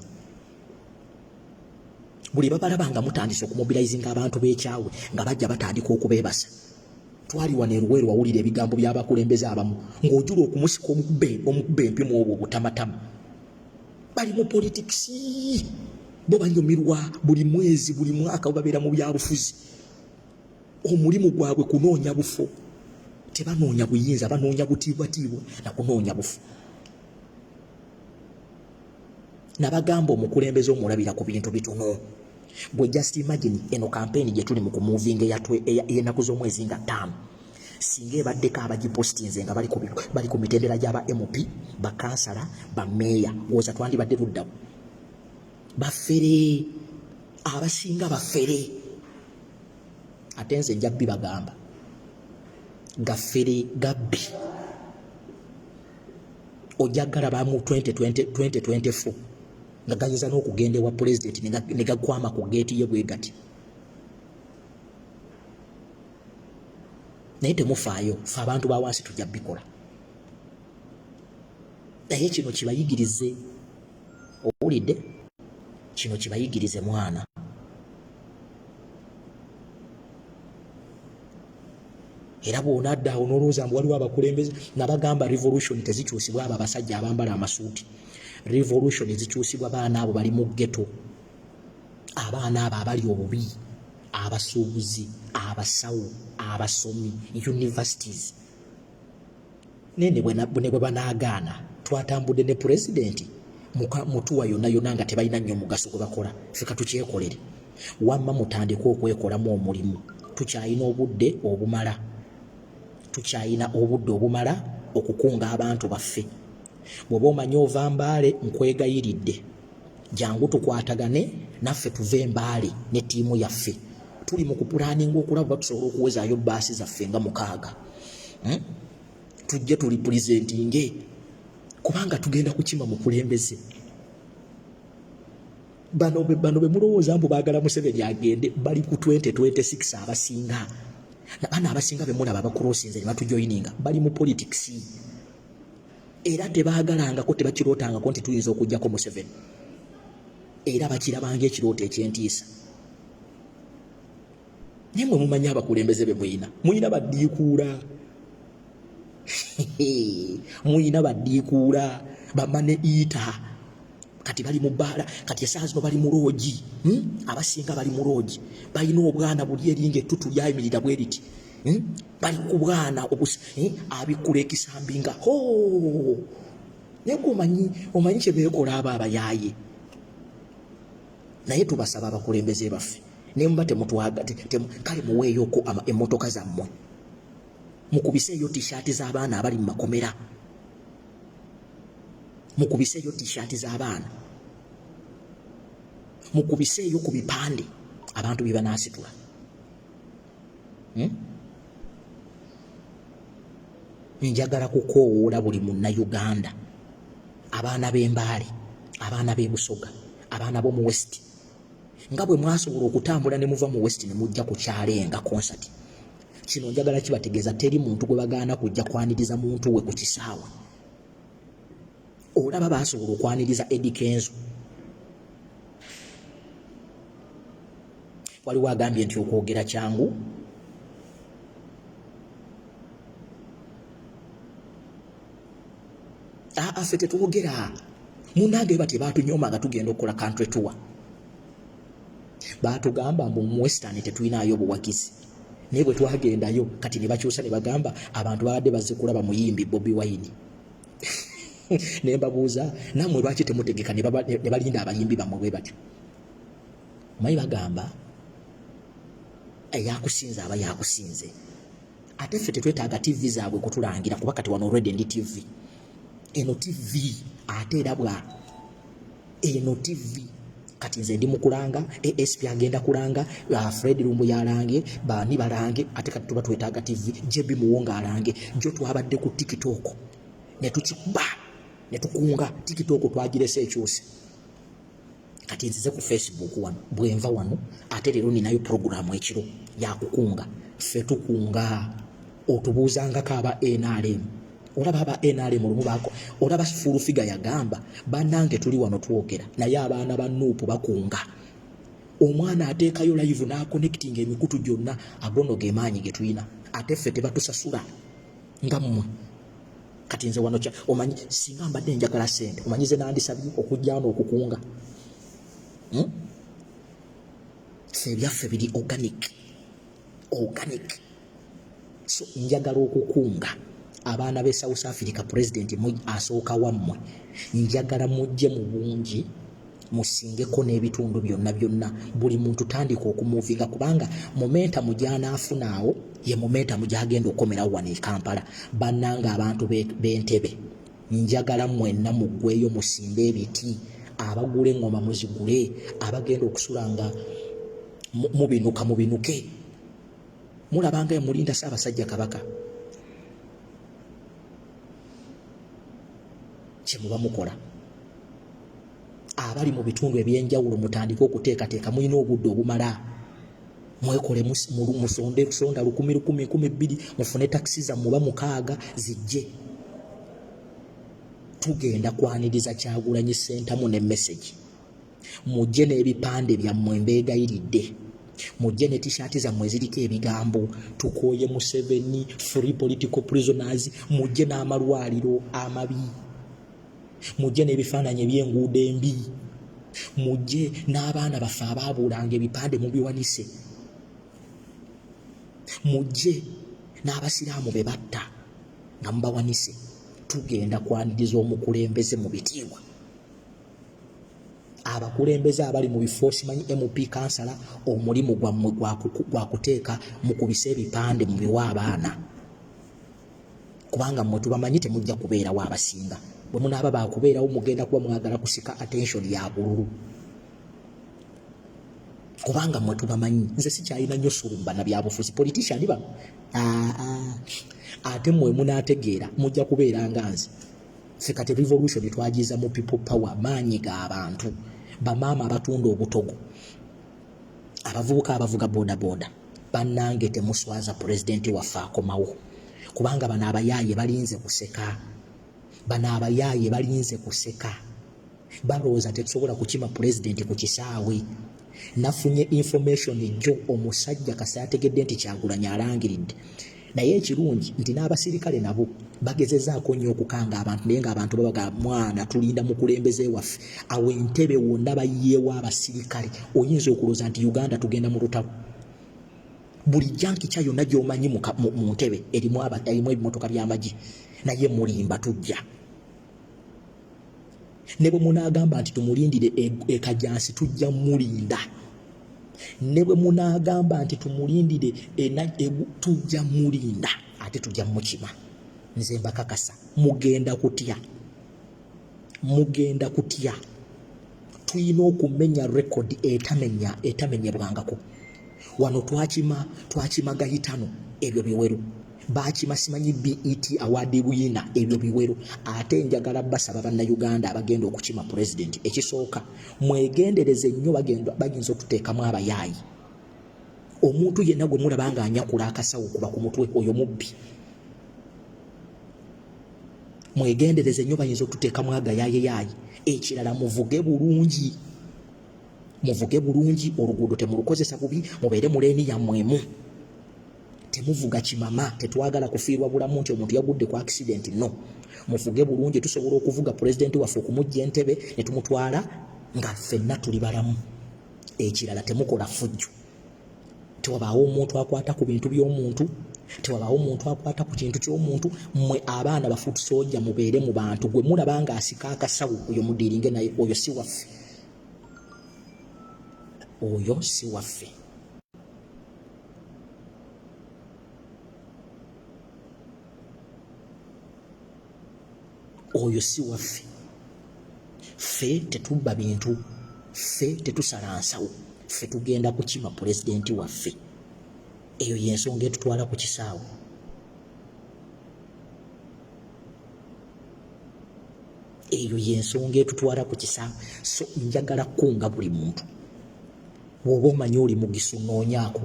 Buli babalaba nga mutandise okumobilizinga abantu b'ekyawe nga bajja batandika okubeebasa. Twali wano e Luweero wawulira ebigambo by'abakulembeze abamu ng'ojula okumusika omukube empimu obwo obutamatama. Bali mu politics bo banyumirwa buli mwezi buli mwaka babeera mu byabufuzi. Omulimu gwabwe kunoonya bufo. Tebanoonya buyinza banoonya butiibwatiibwa na kunoonya bufu. Nabagamba omukulembeze omulabira ku bintu bitono. Gwe just imagine eno campaign gye tuli mu kumuvinga ey'ennaku z'omwezi nga 5 singa ebaddeko abagipostinze nga bali ku mitendera gy'aba MP bakansala bameeya woza twandibadde luddawo. Baffere abasinga baffere ate nze nja bibagamba gaffere gabbi ojagala bamu 2024 nga gayinza n'okugenda ewa president ne gakwama ku geeti ye bwe gati. Naye temufaayo fe abantu ba wansi tujja bikola. Naye kino kibayigirize owulidde kino kibayigirize mwana. era bw'onadda awo n'olowooza mbu waliwo abakulembeze nabagamba revolution tezikyusibwa abo abasajja abambala amasuuti. Revolution zikyusibwa baana abo bali mu ghetto, abaana abo abali obubi, abasuubuzi, abasawo, abasomi, universities. Nene bwe banaagaana twatambudde ne pulezidenti mutuwa yonna yonna nga tebalina nnyo mugaso gwe bakola. Ffe ka tukyekolere wamma mutandika okwekolamu omulimu. Tukyalina obudde obumala okukunga abantu baffe. Bw'oba omanyi ova Mbaale nkwegayiridde jangu tukwatagane naffe tuve Mbaale ne ttiimu yaffe. Tuli mu kupulaninga okulaba tusobola okuwezaayo baasi zaffe nga 6. Tujje tuli presentinge kubanga tugenda kukima mu kulembeze. Bano be mulowooza mbu baagala Museveni agende bali ku 2026 abasinga. Nabaana abasinga be mulaba abakurosinze ne batujoyininga bali mu politics. Era tebaagalangako tebakirootangako nti tuyinza okugjako Museveni. Era bakirabanga ekirooto ekyentiisa. Naye mwe mumanyi abakulembeze be muyina baddiikuula. Muyina baddiikuula bamane iita kati bali mu bbaala kati esaawa zino bali mu loogi. Abasinga bali mu loogi balina obwana buli eringa ettutu lyayimirira bwe riti. Bali ku bwana abikkula ekisambi nga naye omanyi kye beekola abo abayaaye. Naye tubasaba abakulembeze baffe ne muba kale muweeyoko emmotoka zammwe mukubiseeyo t-shirt z'abaana abali mu makomera. Mukubiseeyo t-shirt z'abaana, mukubiseeyo ku bipande abantu bye banaasitula. Njagala kukoowoola buli munnayuganda, abaana b'Embaale, abaana b'e Busoga, abaana b'omu West, nga bwe mwasobola okutambula ne muva mu West ne mujja ku Kyalenga concert. Kino njagala kibategeeza teri muntu gwe bagaana kujja kwaniriza muntu we ku kisaawe. Olaba baasobola okwaniriza Eddie Kenzo. Waliwo agambye nti okwogera kyangu. Ffe tetwogera. Munnange bati baatunyooma nga tugenda okukola country tour. Baatugamba mbu mu Western tetulinayo buwagizi. Naye bwe twagendayo kati ne bakyusa ne bagamba abantu babadde bazze kulaba muyimbi Bobi Wine. Ne mbabuuza nammwe lwaki temutegeka ne balinda abayimbi bammwe bwe batyo. Mayi bagamba eyakusinze aba yakusinze. Ate ffe tetwetaaga TV zaabwe kutulangira kuba kati wano already ndi TV. Eno TV ate era eno TV kati nze ndi mukulanga, ASP agenda kulanga, Fred Lumbu yalange, bani balange, ate kati tuba twetaaga TV, JB Muwonga alange, jo twabadde ku TikTok. Ne tukikuba, ne tukunga TikTok twagirese ekyose. Kati nzize ku Facebook wano, bwenva wano, ate leero ninayo programu ekiro ya kukunga. Ffe tukunga, otubuuzangako aba NRM. Olaba aba NRM olumu baako, olaba full figure yagamba, bannange tuli wano twogera, naye abaana ba Nuupu bakunga. Omwana ateekayo live n'akonectinga emikutu gyonna, agono ge maanyi ge tulina. Ate ffe tebatusasula nga mmwe. Kati nze wano omanyi singa mbadde njagala ssente, omanyi ze nandisabye okujja wano okukunga. Ffe ebyaffe biri organic. So njagala okukunga. Abaana be South Africa president asooka wammwe njagala mujje mu bungi musingeko n'ebitundu byonna buli muntu tandika okumuvinga kubanga momentum gy'anaafunaawo ye momentum gy'agenda okomerawo wano e Kampala. Bannanga abantu b'Entebe njagala mwenna muggweeyo musimbe ebiti, abagula engoma muzigule, abagenda okusulanga mubinuke. Mulabanga mulinda Ssaabasajja Kabaka. Kyemuba mukola abali mu bitundu ebyenjawulo mutandika okuteekateeka, mulina obudde obumala mwekole musonde kusonda 10,000 mufune takisi zammwe muba 6 zijje. Tugenda kwaniriza Kyagulanyi Ssentamu ne message. Mujje n'ebipande byammwe mbeegayiridde mujje ne t-shirt zammwe ziriko ebigambo tukooye Museveni, free political prisoners, mujje n'amalwaliro amabi, mujje n'ebifaananyi eby'enguudo embi, mujje n'abaana baffe abaabuulanga ebipande mubiwanise, mujje n'abasiraamu be batta nga mubawanise. Tugenda kwaniriza omukulembeze mu bitiibwa. Abakulembeze abali mu bifo simanyi MP kansala omulimu gwammwe gwa kuteeka mukubise ebipande mu biwa abaana, kubanga mmwe tubamanyi temujja kubeerawo abasinga. Bwe munaaba baakubeerawo mugenda kuba mwagala kusika attention ya bululu, kubanga mmwe tubamanyi. Nze sikyalina nnyo sulumba na byabufuzi politician bano. Ate mmwe munaategeera mujja kubeera nga nze. Ffe kati revolution twagiza mu people power, maanyi g'abantu, bamaama abatunda obutogo, abavubuka abavuga bodaboda. Bannange temuswaza pulezidenti waffe akomawo, kubanga bano abayaaye balinze kuseka, bano abayaaye balinze kuseka. Balowooza tetusobola kukima pulezidenti ku kisaawe. Nafunye information ejjo omusajja kasa yategedde nti Kyagulanyi alangiridde, naye ekirungi nti n'abasirikale nabo bagezezaako nnyo okukanga abantu, naye ng'abantu babaga mwana tulinda mukulembeze waffe. Awo Entebbe wonna bayiyeewo abasirikale. Oyinza okulooza nti Uganda tugenda mu lutalo. Buli jankikya yonna gy'omanyi mu Ntebbe erimu ebimotoka by'amagi, naye mulimba tujja. Ne bwe munaagamba nti tumulindire Kajansi tujja mulinda. Ne bwe munaagamba nti tumulindire tujja mulinda, ate tujja mukima. Nze mbakakasa mugenda kutya, mugenda kutya. Tulina okumenya rekodi etamenyebwangako. Wano twakima gayitano, ebyo biweru. Baakima simanyi BET award winner, ebyo biweru. Ate njagala basaba bannayuganda abagenda okukima pulezidenti, ekisooka mwegendereze nnyo, bayinza okuteekamu abayaayi. Omuntu yenna gwe mulaba nga anyakula akasawo kuba ku mutwe, oyo mubbi. Mwegendereze nnyo, bayinza okututeekamu agayaayeyayi. Ekirala muvuge bulungi, muvuge bulungi. Oluguudo temulukozesa bubi, mubeere muleeni yammwemu. Temuvuga kimama, tetwagala kufiirwa bulamu nti omuntu yagudde ku accident, no. Muvuge bulungi. Tusobola okuvuga pulezidenti waffe okumujja Entebbe ne tumutwala nga ffenna tuli balamu. Ekirala temukola fujjo. Tewabaawo omuntu akwata ku bintu by'omuntu, tewabaawo omuntu akwata ku kintu ky'omuntu. Mmwe abaana bafuuti soja mubeere mu bantu. Gwe mulaba nga asika akasawo, oyo mudiiringe naye, oyo si waffe, oyo si waffe. Oyo si waffe. Ffe tetubba bintu, ffe tetusala nsawo, ffe tugenda kukima pulezidenti waffe. Eyo y'ensonga etutwala ku kisaawe. Eyo y'ensonga etutwala ku kisaawe. So njagala kunga buli muntu, bw'oba omanyi oli mugisu noonyaako.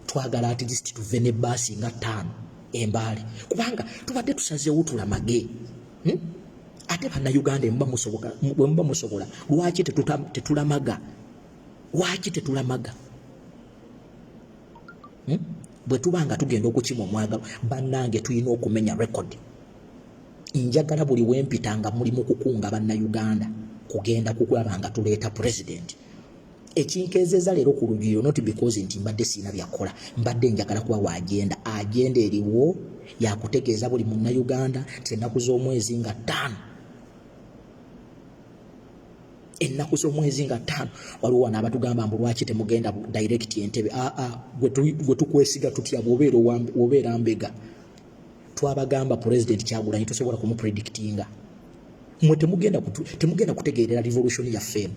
Twagala at least tuve ne baasi nga 5 Embaale, kubanga tubadde tusazeewo tulamage. Ate bannayuganda bwe muba musobola, lwaki tetulamaga? Lwaki tetulamaga? Bwe tubanga tugenda okukima omwagalo, bannange tulina okumenya rekodi. Njagala buli wempita nga muli mu kukunga bannayuganda kugenda kukulaba nga tuleeta pulezidenti. Ekinkeezeza leero ku lugiro, not because nti mbadde siina byakola, mbadde njagala kuba waagenda. Agenda eriwo yakutegeeza buli munnayuganda nti ennaku z'omwezi nga 5, ennaku z'omwezi nga 5. Waliwo wano abatugamba mbu lwaki temugenda direct Entebbe. Gwe tukwesiga tutya bw'obeera mbega? Twabagamba pulezidenti Kyagulanyi tosobola kumupredictinga. Mmwe temugenda kutegeerera revolution yaffe eno.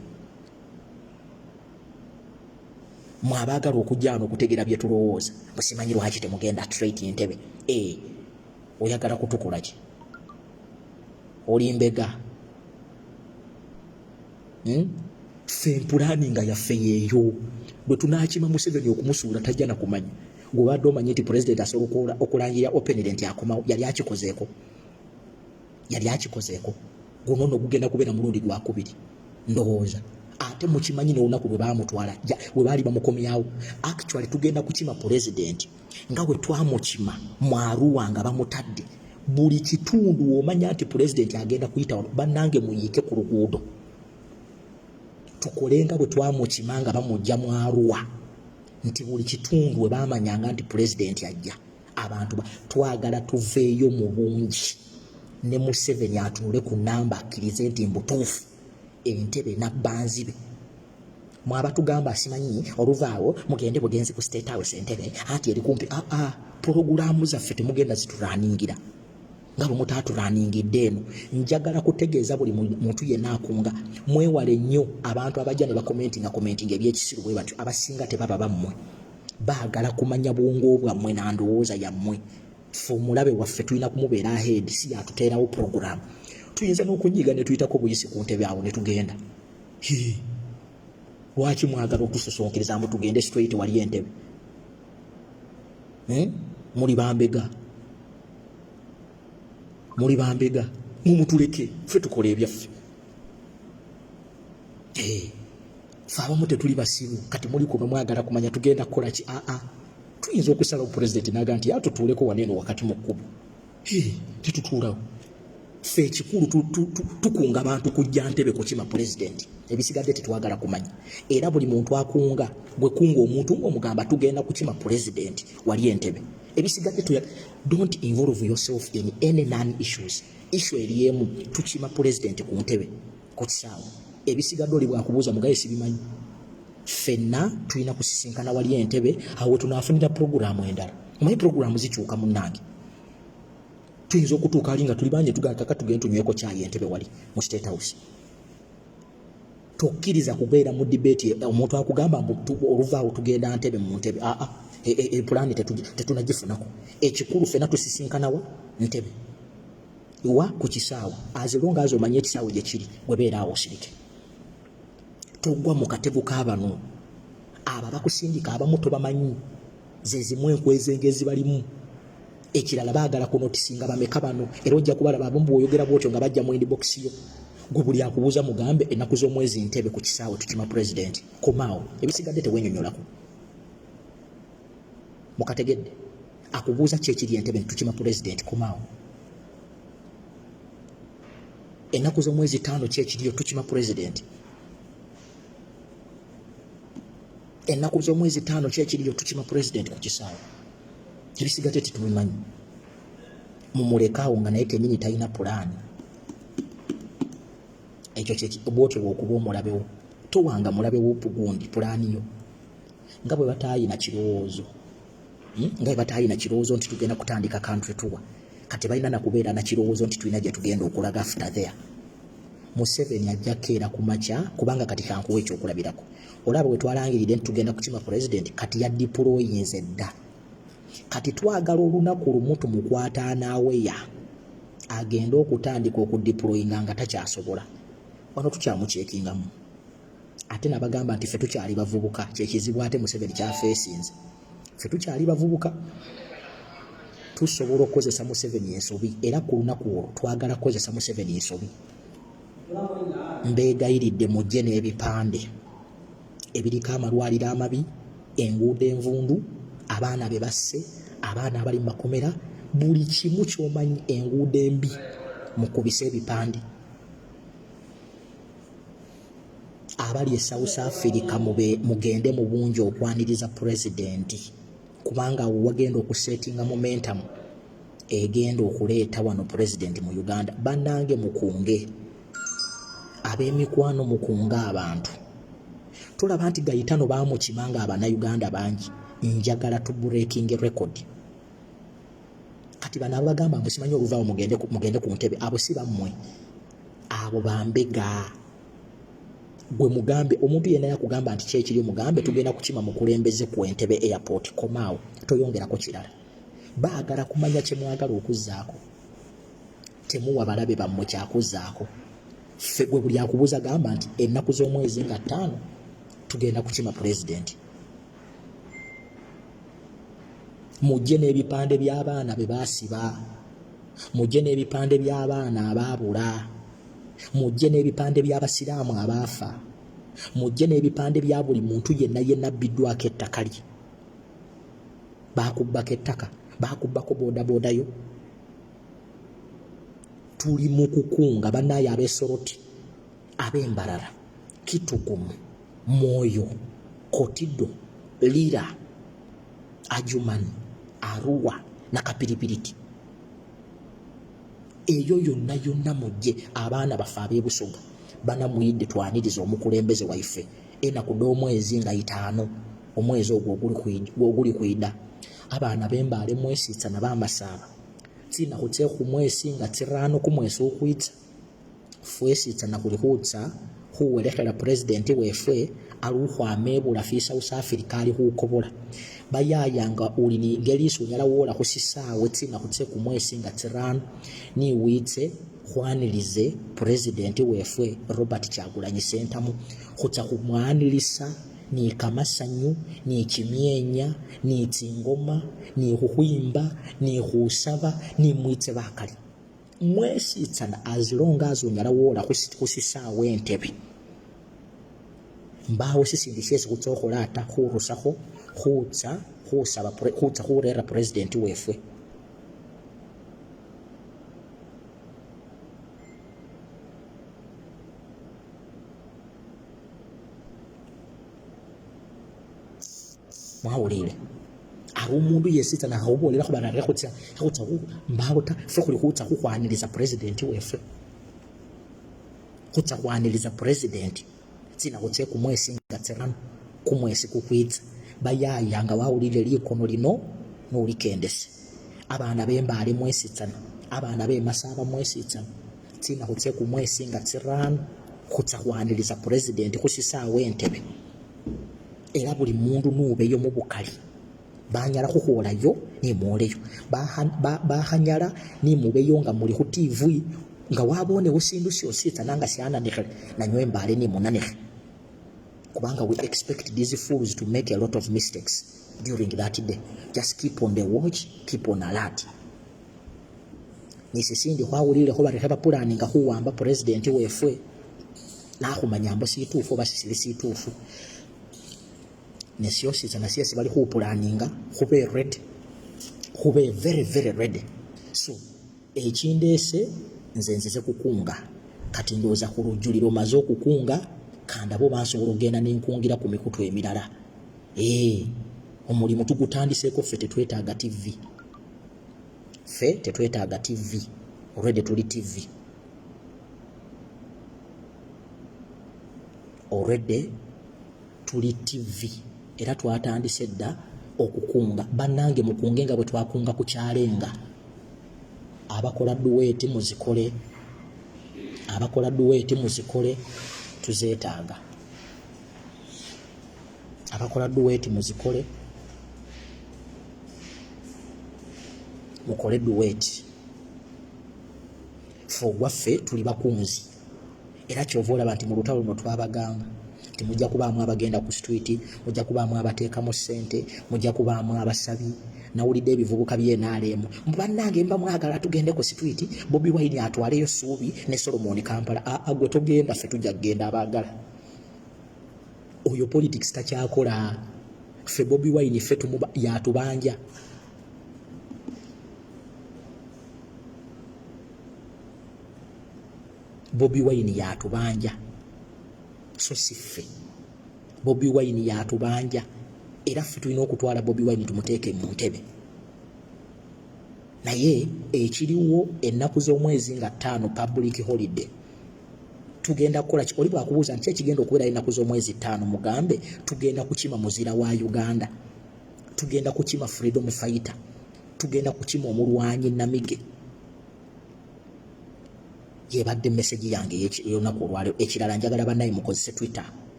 Mwabaagala okujja wano okutegeera bye tulowooza. Musimanyi lwaki temugenda straight Entebbe. Oyagala kutukola ki? Oli mbega? Ffe empulaninga yaffe yeeyo. Bwe tunaakima Museveni okumusuula tajja na kumanya. Gw'obadde omanyi nti pulezidenti asobola okulangira openident akomawo, yali akikozeeko. Guno nno gugenda kubeera mulundi gwa 2, ndowooza. ate mukimanyi n'olunaku lwe baamutwala bwe baali bamukomyawo. Actually tugenda kukima president nga bwe twamukima mu Arua nga bamutadde. Buli kitundu omanya nti president agenda kuyita bannange muyiike ku luguudo. Tukolenga bwe twamukima nga bamujja mu Arua nti buli kitundu bwe baamanyanga nti president ajja. Abantu twagala tuveeyo mu bungi ne Museveni atunule ku namba akkirize nti mbutuufu Entebbe nabbanzibe. Mwaba tugamba asimanyi oluvaawo mugende bugenzi ku State House Entebbe ati eri kumpi. Programu zaffe temugenda zituraningira nga bwe mutaturaningidde eno. Njagala kutegeeza buli muntu yenna akunga mwewale nnyo abantu abajja ne bakomentinga ebyekisiru bwe batyo abasinga tebaba bammwe. Baagala kumanya bwongo bwammwe na ndowooza yammwe. Ffe omulabe waffe tulina kumubeera ahead si yatuteerawo programu. Tuyinza n'okunyiga ne tuyitako buyisi ku ntebe awo ne tugenda. Lwaki mwagala okutusosonkereza mu tugende straight wali Entebbe? Muli bambega. Mumutuleke ffe tukole ebyaffe. Ffe abamu tetuli basiru kati muli kuno mwagala kumanya tugenda kukola ki? Tuyinza okusalawo president n'agamba nti atutuuleko waneeno wakati mu kkubo. Tetutuulawo. Ffe ekikulu tukunga abantu kujja Ntebbe kukima president. Ebisigadde tetwagala kumanya. Era buli muntu akunga gwe kunga omuntu ng'omugamba tugenda kukima president wali Entebbe. Ebisigadde don't involve yourself in any non-issues. Issue eriemu tukima president ku ntebe ku kisaawe. Ebisigadde oli bwakubuuza mugaye sibimanyi. Ffenna tulina kusisinkana wali Entebbe awo tunaafunira programu endala. Omanyi programu zikyuka munnange. Tuyinza okutuuka ali nga tuli bangi tugakaka tugende tunyweko kyayi Entebbe wali mu State House. Tokkiriza kubeera mu debate omuntu akugamba oluvaawo tugenda Entebbe mu Ntebbe. Pulaani tetunagifunako. Ekikulu ffenna tusisinkana wa Entebbe wa ku kisaawe. As long as omanye ekisaawe gye kiri gwe beera awo osirike. Togwa mu katego k'abano abo abakusindika abamu tobamanyi ze zimu enkwezenge ezibalimu. Ekirala baagala kunotisinga bameka bano era ojja kubalaba abamu bw'oyogera bw'otyo nga bajja mu inbox yo. Gwe buli akubuuza mugambe ennaku z'omwezi Entebbe ku kisaawe tukima president. Komaawo ebisigadde tewenyonyolako. Mukategedde akubuuza kyekiri Entebbe tukima president komaawo. Ennaku z'omwezi 5 kyekiriyo tukima president. Ennaku z'omwezi 5 kyekiriyo tukima president ku kisaawe. Ebisigadde tetubimanyi. Mumulekaawo nga naye kenyini talina pulaani. Ekyo bwotyo bw'okuba omulabewo. Towanga mulabewo gundi pulaani yo. Nga bwe bataayina kirowoozo. Nga bwe bataayina kirowoozo nti tugenda kutandika country tour. Kati balina nakubeera na kirowoozo nti tulina gye tugenda okulaga after there. Museveni ajja keera ku makya kubanga kati kankuwa ekyokulabirako. Olaba bwe twalangiridde nti tugenda kukima president kati ya deployinze dda. Kati twagala olunaku lumu tumukwata anaaweya agenda okutandika okudeployinga nga takyasobola. Wano tukyamucekingamu. Ate nabagamba nti ffe tukyali bavubuka. Kyekizibu ate Museveni kyafeesinze. Ffe tukyali bavubuka. Tusobola okukozesa Museveni ensobi era ku lunaku olwo twagala kukozesa Museveni ensobi. Mbeegayiridde mujje n'ebipande ebiriko amalwaliro amabi, enguudo envundu, abaana be basse, abaana abali mu makomera, buli kimu ky'omanyi enguudo embi mukubise ebipande. Abali e South Africa mugende mu bungi okwaniriza president kubanga wagenda okusetinga momentum egenda okuleeta wano president mu Uganda. Bannange mukunge ab'emikwano mukunga abantu. Tulaba nti Gayitano baamukimanga Abannayuganda bangi. Njagala tu breaking record. Kati bano abagamba musimanyi oluvaawo mugende ku Ntebbe. Abo si bammwe. Abo bambega. Gwe mugambe omuntu yenna yakugamba nti kyekiri omugambe tugenda kukima mukulembeze ku Entebbe airport komaawo toyongerako kirala. Baagala kumanya kye mwagala okuzzaako. Temuwa balabe bammwe kyakuzzaako. Ffe gwe buli akubuuza gamba nti ennaku z'omwezi nga 5 tugenda kukima president. Mujje n'ebipande by'abaana be baasiba. Mujje n'ebipande by'abaana abaabula. Mujje n'ebipande by'abasiraamu abaafa. mujje n'ebipande bya buli muntu yenna abbiddwako ettaka lye. Baakubbako ettaka, baakubbako boodabooda yo. Tuli mu kukunga bannaaye ab'Essoroti, ab'Embarara, Kitugumu, Moyo, Kotido, Lira, Adjumani, Arua na Kapiripiriti. Eyo yonna mujje abaana baffe ab'ebusoga banamuyidde twaniriza omukulembeze waife enaku d'omwezi nga 5 omwezi ogwo oguli kwida. Abaana b'Embale mwesiitsa na b'Amasaaba tsina khutse khumwesi nga 5 kumwesi ukhwitsa fwesiitsa na khulikhutsa khuwelekhela president wefwe ali ukhwama ebulafu South Africa ali khukobola. Bayayanga uli ni ngeli isunyala wola khusisaawe tsina khutse kumwesi nga 5 ni witse khwanilize president wefwe Robert Kyagulanyi Ssentamu khutsa khumwanilisa ni kamasanyu ni kimyenya ni tsingoma ni khukhwimba ni khusaba ni mwitse bakali mwesiitsana as long as unyala wola khusisaawe entebe. Mbawo sisindi syesi khutsa ata khurusakho khutsa khurera president wefwe. Mwawulire ari umundu yesiitsa nakhawobolera khubarare khutsa mbawo ta ffe khuli khutsa khukhwaniliza president wefwe khutsa khwaniliza president tsina khutse kumwesi nga 5 kumwesi kukwitsa. Bayayanga wawulire likono lino n'olikendese. Abaana b'Embale mwesiitsana, abaana b'Emasaaba mwesiitsana tsina khutse kumwesi nga 5 khutsa khwaniliza president khusisaawe entebe. Era buli mundu nubeyo mu bukali banyala khukholayo nimwoleyo bahanyala nimubeyo nga muli khu TV nga wabonewo sindu syosiitsa nanga syananikhile nanywe Embale nimunanikhile kubanga we expect these fools to make a lot of mistakes during that day. Just keep on the watch, keep on alert. Nisisindi khwawulilekho bari khebapulaninga khuwamba president wefwe nakhumanyambo situufu basisili situufu nesyosiitsa nasyesi bali khupulaninga khube ready, khube very very ready. So ekindese nze nzize kukunga kati ndooza khulujuliro maze okukunga kanda bo bansobola ogenda n'enkungira ku mikutu emirala. Omulimu tugutandiseko ffe tetwetaaga TV. Ffe tetwetaaga TV. Already tuli TV. Already tuli TV. Era twatandise dda okukunga. Bannange mukunge nga bwe twakunga ku Kyalenga. Abakola duweeti muzikole. Abakola duweeti muzikole. Tuzeetaaga. Abakola duweeti muzikole. Mukole duweeti. Ffe gwaffe tuli bakunzi. Era kyova olaba nti mu lutalo luno twabagamba nti mujja kubaamu abagenda ku street, mujja kubaamu abateekamu ssente, mujja kubaamu abasabi. Nawulidde ebivubuka by'NRM bannange mba mwagala tugende ku street, Bobi Wine atwaleyo Ssuubi ne Solomon Kampala. Gwe togenda, ffe tujja kugenda abaagala. Oyo politics takyakola. Ffe Bobi Wine ffe yatubanja. Bobi Wine yatubanja. So si ffe. Bobi Wine yatubanja. Era ffe tulina okutwala Bobi Wine tumuteeke mu ntebe. Naye ekiriwo ennaku z'omwezi nga 5 public holiday. Tugenda kukola ki? Oli bwakubuuza nti ekigenda okubeera ennaku z'omwezi 5 mugambe tugenda kukima muzira wa Uganda. Tugenda kukima freedom fighter. Tugenda kukima omulwanyi Namige. Yebadde message yange y'olunaku olwaleero. Ekirala njagala bannaye mukozese Twitter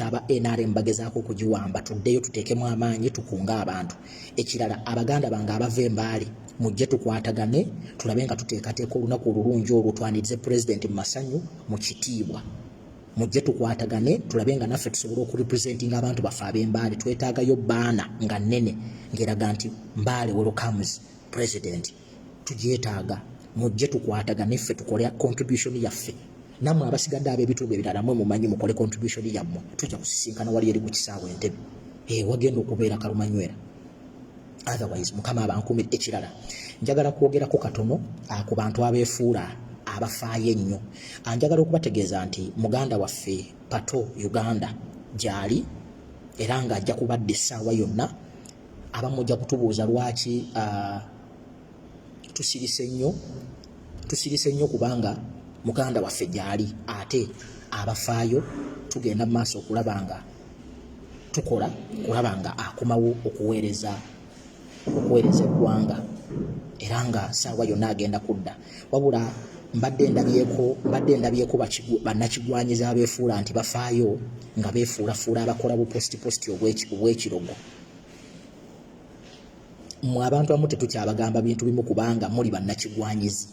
aba NRM bagezaako okugiwamba tuddeyo tuteekemu amaanyi tukunga abantu. Ekirala abaganda bange abava Embale mujje tukwatagane tulabe nga tuteekateeka olunaku olulungi olwo twanirize president mu masanyu mu kitiibwa. Mujje tukwatagane tulabe nga naffe tusobola okurepresentinga abantu baffe ab'Embale. Twetaagayo baana nga nnene ngeraga nti Mbale welcomes president. Tugyetaaga. Mujje tukwatagane ffe tukole contribution yaffe namwe abasigadde ab'ebitundu ebirala mwe mumanyi mukole contribution yammwe tujja kusisinkana wali eri ku kisaawe Entebbe wagenda okubeera kalumanywera otherwise mukama abankumira. Ekirala njagala kwogerako katono ku bantu abeefuula abafaayo ennyo. Njagala okubategeeza nti muganda waffe Pato Uganda gyali era ng'ajja kubadde essaawa yonna. Abamu ojja kutubuuza lwaki tusirise nnyo kubanga muganda waffe gyali ate abafaayo tugenda mu maaso okulaba nga tukola kulaba nga akomawo okuweereza eggwanga era nga ssaawa yonna agenda kudda. Wabula mbadde ndabyeko bannakigwanyiza abeefuula nti bafaayo nga beefuulafuula abakola bupositipositi obw'ekirogo. Mmwe abantu abamu tetukyabagamba bintu bimu kubanga muli bannakigwanyizi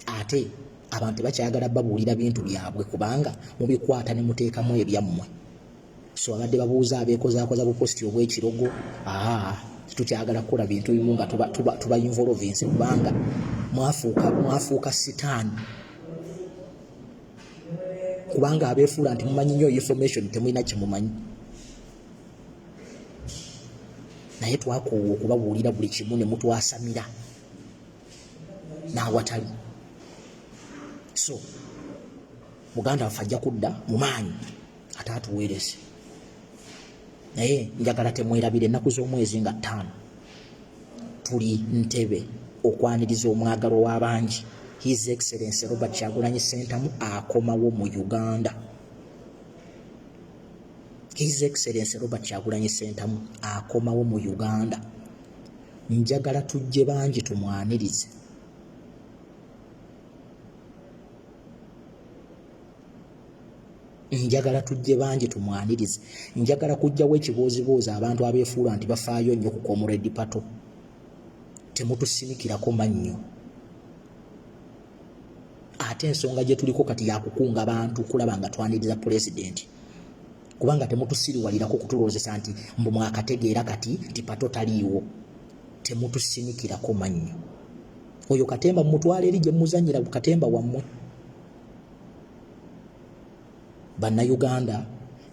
ate abantu bakyagala babuulira bintu byabwe kubanga mubikwata ne muteekamu ebyammwe. So abadde babuuza abeekozaakoza bupositi obw'ekirogo tukyagala kukola bintu bimu nga tuba involvense kubanga mwafuuka sitaani kubanga abeefuula nti mumanyi nnyo information temulina kyemumanyi. Naye twakoowa okubabuulira buli kimu ne mutwasamira n'awatali. So muganda waffe ajja kudda mu maanyi ate atuweereze. Naye njagala temwerabira ennaku z'omwezi nga 5 tuli Ntebe okwaniriza omwagalo w'abangi. His Excellency Robert Kyagulanyi Ssentamu akomawo mu Uganda. His Excellency Robert Kyagulanyi Ssentamu akomawo mu Uganda. Njagala tujje bangi tumwanirize. Njagala kujjawo ekibooziboozi abantu abeefuula nti bafaayo nnyo ku Comrade Pato. Temutusinikirako mannyo. Ate ensonga gye tuliko kati yakukunga abantu kulaba nga twaniriza pulezidenti. Kubanga temutusiriwalirako kutuloozesa nti mbu mwakategeera kati nti Pato taliiwo. Temutusinikirako mannyo. Oyo katemba mutwala eri gye muzannyira ku katemba wammwe. Bannayuganda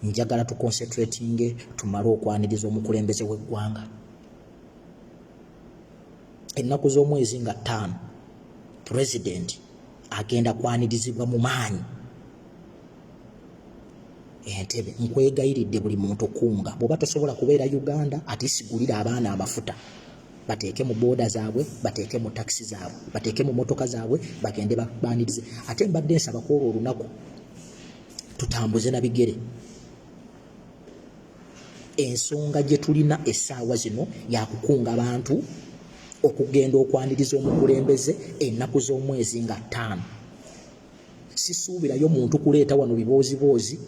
njagala tuconcentratinge tumale okwaniriza omukulembeze w'eggwanga. Ennaku z'omwezi nga 5 President agenda kwanirizibwa mu maanyi Entebbe. Nkwegayiridde buli muntu kunga bw'oba tosobola kubeera Uganda ate sigulira abaana amafuta bateeke mu booda zaabwe, bateeke mu takisi zaabwe, bateeke mu motoka zaabwe, bagende baanirize. Ate mbadde nsaba kwolwo olunaku tutambuze na bigere. Ensonga gye tulina essaawa zino yakukunga abantu okugenda okwaniriza omukulembeze ennaku z'omwezi nga 5. Sisuubirayo muntu kuleeta wano biboozi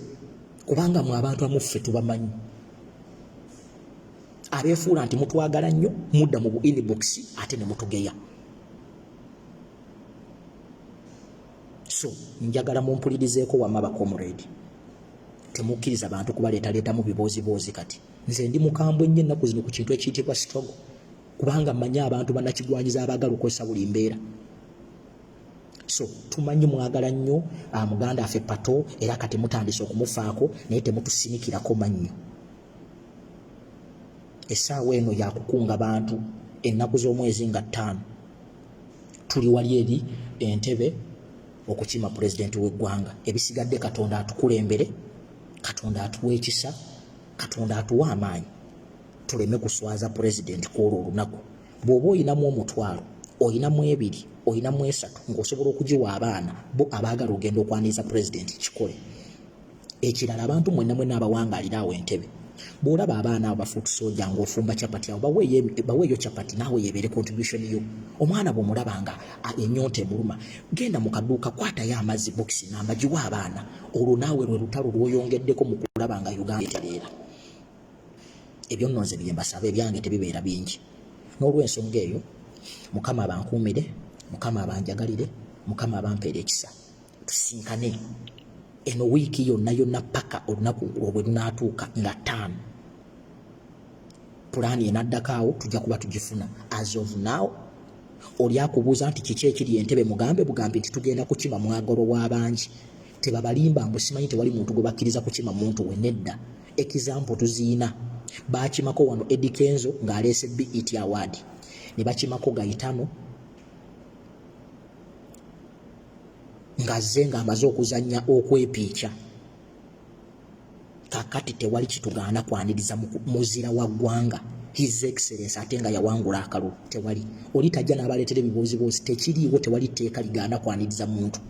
kubanga mu abantu amuffe tubamanyi. Abeefuula nti mutwagala nnyo mudda mu inbox ate ne mutugeya. So njagala mumpulirizeeko wamma ba comrade. Temukkiriza bantu kubaleeta mu biboozi kati. Nze ndi mukambwe nnyo ennaku zino ku kintu ekiyitibwa struggle kubanga mmanyi abantu bannakigwanyiza abaagala okukozesa buli mbeera. So tumanyi mwagala nnyo muganda affe Pato era kati mutandise okumufaako naye temutusinikirako mannyo. Essaawa eno yakukunga bantu ennaku z'omwezi nga 5 tuli wali eri Entebbe okukima pulezidenti w'eggwanga. Ebisigadde Katonda atukulembere, Katonda atuwa ekisa, Katonda atuwa amaanyi tuleme kuswaza pulezidenti kwolwo olunaku. Bw'oba oyinamu 1,000, oyinamu 2, oyinamu 3 ng'osobola okugiwa abaana bo abaagala ogenda okwaniriza pulezidenti kikole. Ekirala abantu mwenna abawangaalira awo Entebbe bw'olaba abaana abo bafuutu soja ng'ofumba capati awo baweeyo capati naawe yeebeere contribution yo. Omwana bw'omulaba nga ennyonta emuluma genda mu kaduuka kwatayo amazzi bokisi n'amagiwa abaana. Olwo naawe lwe lutalo lw'oyongeddeko mu kulaba nga Uganda etereera. Ebyo nno nze bye mbasaba, ebyange tebibeera bingi. N'olw'ensonga eyo Mukama abankuumire, Mukama abanjagalire, Mukama abampeera ekisa. Tusinkane eno wiiki yonna paka olunaku lwe lunaatuuka nga 5. Pulaani enaddako awo tujja kuba tugifuna. As of now oli akubuuza nti kiki ekiri Entebbe mugambe nti tugenda kukima mwagolo w'abangi tebabalimba mbu simanyi tewali muntu gwe bakkiriza kukima muntu we nedda example tuziina bakimako wano Eddie Kenzo ng'aleese BET award ne bakimako Gaetano ng'azze ng'amaze okuzannya okwepiikya kakati tewali kitugaana kwaniriza muzira wa ggwanga His Excellency ate nga yawangula akalulu tewali oli tajja n'abaleetera ebibuuziboozi tekiriiwo tewali tteeka ligaana kwaniriza muntu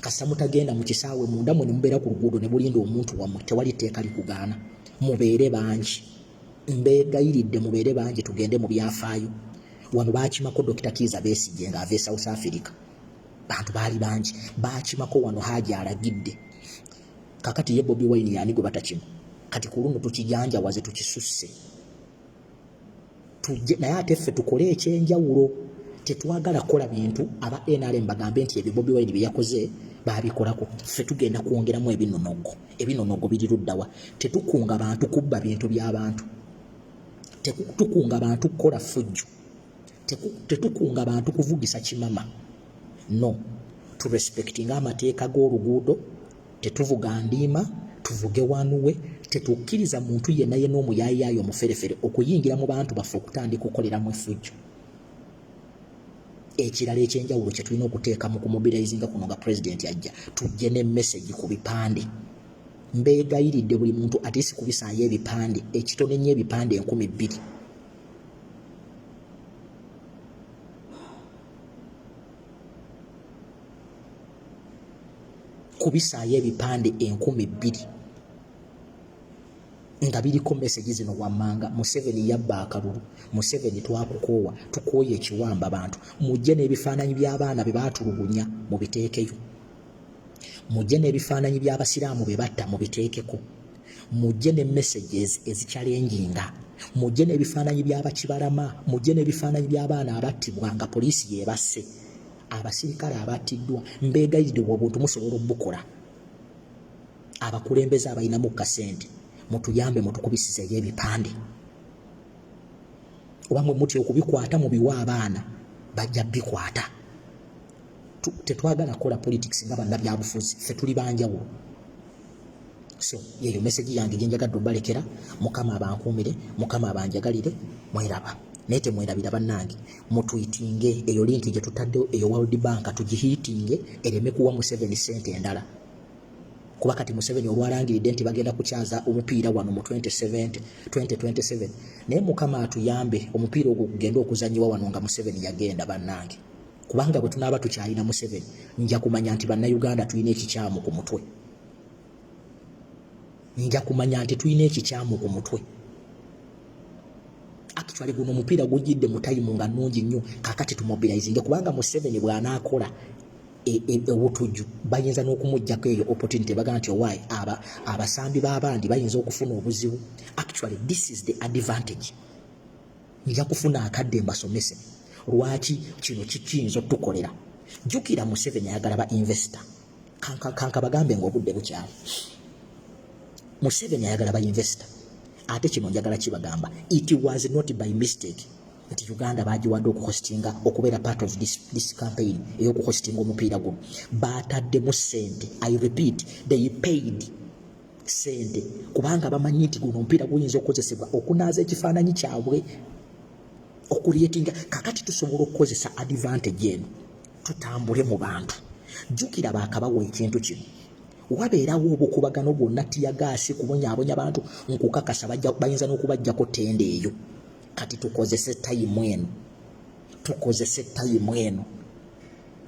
kasa mutagenda mu kisaawe munda mwe ne mubeera ku luguudo ne bulinda omuntu wammwe tewali tteeka likugaana mubeere bangi mbeegayiridde mubeere bangi tugende mu byafaayo wano baakimako Dr. Kiza Besigye ng'ava e South Africa bantu baali bangi baakimako wano Hajji alagidde kakati ye Bobi Wine yani gwe batakima kati ku luno tukijanjawaze tukisusse naye ate ffe tukole ekyenjawulo tetwagala kukola bintu aba NRM bagambe nti ebyo Bobi Wine bye yakoze babikolako ffe tugenda kwongeramu ebinonogo biri luddawa tetukunga bantu kubba bintu by'abantu tetukunga bantu kukola fujjo tetukunga bantu kuvugisa kimama no tu respecting amateeka g'oluguudo tetuvuga ndiima tuvuge wanuwe tetukkiriza muntu yenna yenna omuyaayaaya omuferefere okuyingira mu bantu baffe okutandika okukoleramu effujjo ekirala ekyenjawulo kye tulina okuteeka mu kumobilizinga kuno nga president ajja tujje ne message ku bipande mbeegayiridde buli muntu atisi kubisaayo ebipande ekitone nnyo ebipande 2,000 kubisaayo ebipande 2,000 nga biriko message zino wammanga Museveni yabba akalulu Museveni twakukoowa tukooye ekiwamba abantu mujje n'ebifaananyi by'abaana be baatulugunya mu biteekeyo mujje n'ebifaananyi by'abasiraamu be batta mu biteekeko mujje ne messages ezikyalenginga mujje n'ebifaananyi by'abakibalama mujje n'ebifaananyi by'abaana abattibwa nga poliisi yeebasse abasirikale abattiddwa mbeegayiridde obuntu musobola obukola abakulembeze abalinamu kasente mutuyambe mutukubisizeyo ebipande oba mwe mutya okubikwata mu biwa abaana bajja bikwata tetwagala kukola politics nga bannabyabufuzi ffe tuli banjawulo so yeyo message yange gye njagadde obalekera mukama abankuumire mukama abanjagalire mweraba naye temwerabira bannange mutwitinge eyo linki gye tutaddeho eyo World Bank tugihiitinge ereme kuwa Museveni sente endala kuba kati Museveni olwalangiridde nti bagenda kukyaza omupiira wano mu 2027 naye mukama atuyambe omupiira ogwo kugenda okuzanyiwa wano nga Museveni yagenda bannange kubanga bwe tunaaba tukyalina Museveni nja kumanya nti bannayuganda tulina ekikyamu ku mutwe nja kumanya nti tulina ekikyamu ku mutwe actually guno omupiira gujjidde mu time nga nnungi nnyo kakati tumobilizinge kubanga Museveni bw'anaakola obutujju bayinza n'okumuggyako eyo opportunity baga nti owaayi abasambi b'abandi bayinza okufuna obuzibu actually this is the advantage nja kufuna akadde mbasomese lwaki kino kiyinza otukolera jjukira Museveni ayagala ba investor kanka bagambe ng'obudde bukyali Museveni ayagala ba investor ate kino njagala kibagamba it was not by mistake nti Uganda bagiwadde okuhostinga okubeera part of this campaign ey'okuhostinga omupiira guno baataddemu sente I repeat they paid sente kubanga bamanyi nti guno omupiira guyinza okukozesebwa okunaaza ekifaananyi kyabwe okuliyetinga kakati tusobola okukozesa advantage eno tutambule mu bantu jjukira baakabawa ekintu kino wabeerawo obukubagano bwonna tiyagaasi kubonyaabonya abantu nkukakasa bayinza n'okubajjako tende eyo kati tukozese tayimu eno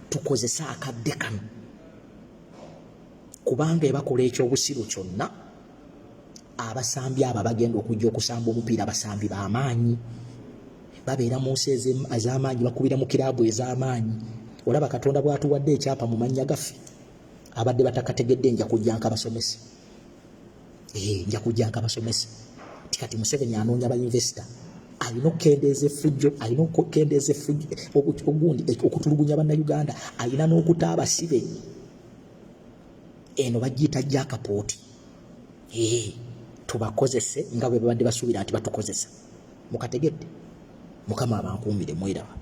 tukozese akadde kano kubanga ebakola ekyobusiru kyonna abasambi abo bagenda okujja okusamba omupiira abasambi b'amaanyi babeera mu nsi ez'amaanyi bakubira mu kiraabu ez'amaanyi olaba Katonda bw'atuwadde ekyapa mu mannya gaffe abadde batakategedde nja kujja nkabasomesa nja kujja nkabasomesa tikati Museveni anoonya bayinvesita alina okukendeeza effujjo ogundi okutulugunya bannayuganda alina n'okuta abasibe eno bagiyita jakapooti tubakozese nga bwe babadde basuubira nti batukozesa mukategedde Mukama abankuumire mweraba.